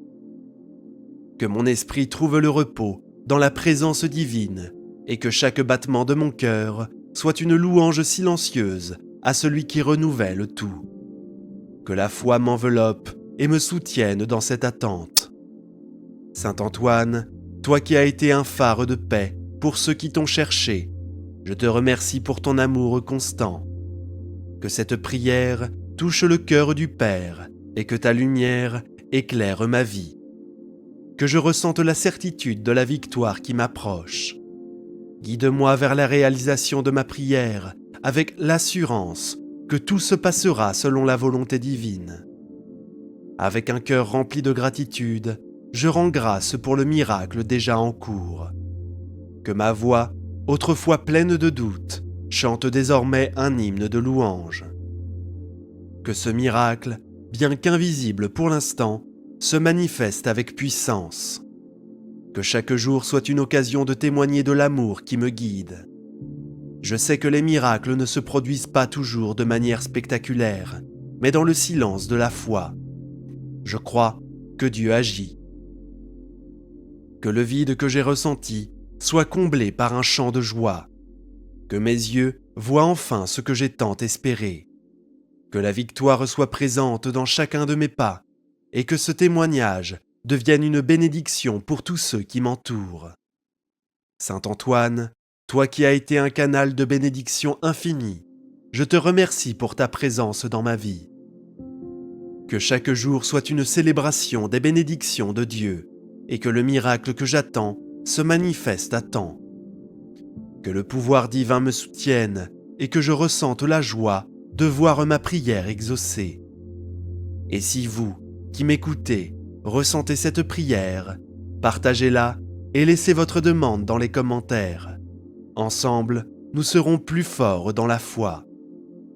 Que mon esprit trouve le repos dans la présence divine et que chaque battement de mon cœur soit une louange silencieuse à celui qui renouvelle tout. Que la foi m'enveloppe et me soutienne dans cette attente. Saint Antoine, toi qui as été un phare de paix pour ceux qui t'ont cherché, je te remercie pour ton amour constant. Que cette prière touche le cœur du Père et que ta lumière éclaire ma vie. Que je ressente la certitude de la victoire qui m'approche. Guide-moi vers la réalisation de ma prière avec l'assurance que tout se passera selon la volonté divine. Avec un cœur rempli de gratitude, je rends grâce pour le miracle déjà en cours. Que ma voix, autrefois pleine de doute, chante désormais un hymne de louange. Que ce miracle, bien qu'invisible pour l'instant, se manifeste avec puissance. Que chaque jour soit une occasion de témoigner de l'amour qui me guide. Je sais que les miracles ne se produisent pas toujours de manière spectaculaire, mais dans le silence de la foi. Je crois que Dieu agit. Que le vide que j'ai ressenti soit comblé par un chant de joie. Que mes yeux voient enfin ce que j'ai tant espéré. Que la victoire soit présente dans chacun de mes pas et que ce témoignage devienne une bénédiction pour tous ceux qui m'entourent. Saint Antoine, toi qui as été un canal de bénédiction infinie, je te remercie pour ta présence dans ma vie. Que chaque jour soit une célébration des bénédictions de Dieu et que le miracle que j'attends se manifeste à temps. Que le pouvoir divin me soutienne et que je ressente la joie de voir ma prière exaucée. Et si vous, qui m'écoutez, ressentez cette prière, partagez-la et laissez votre demande dans les commentaires. Ensemble, nous serons plus forts dans la foi.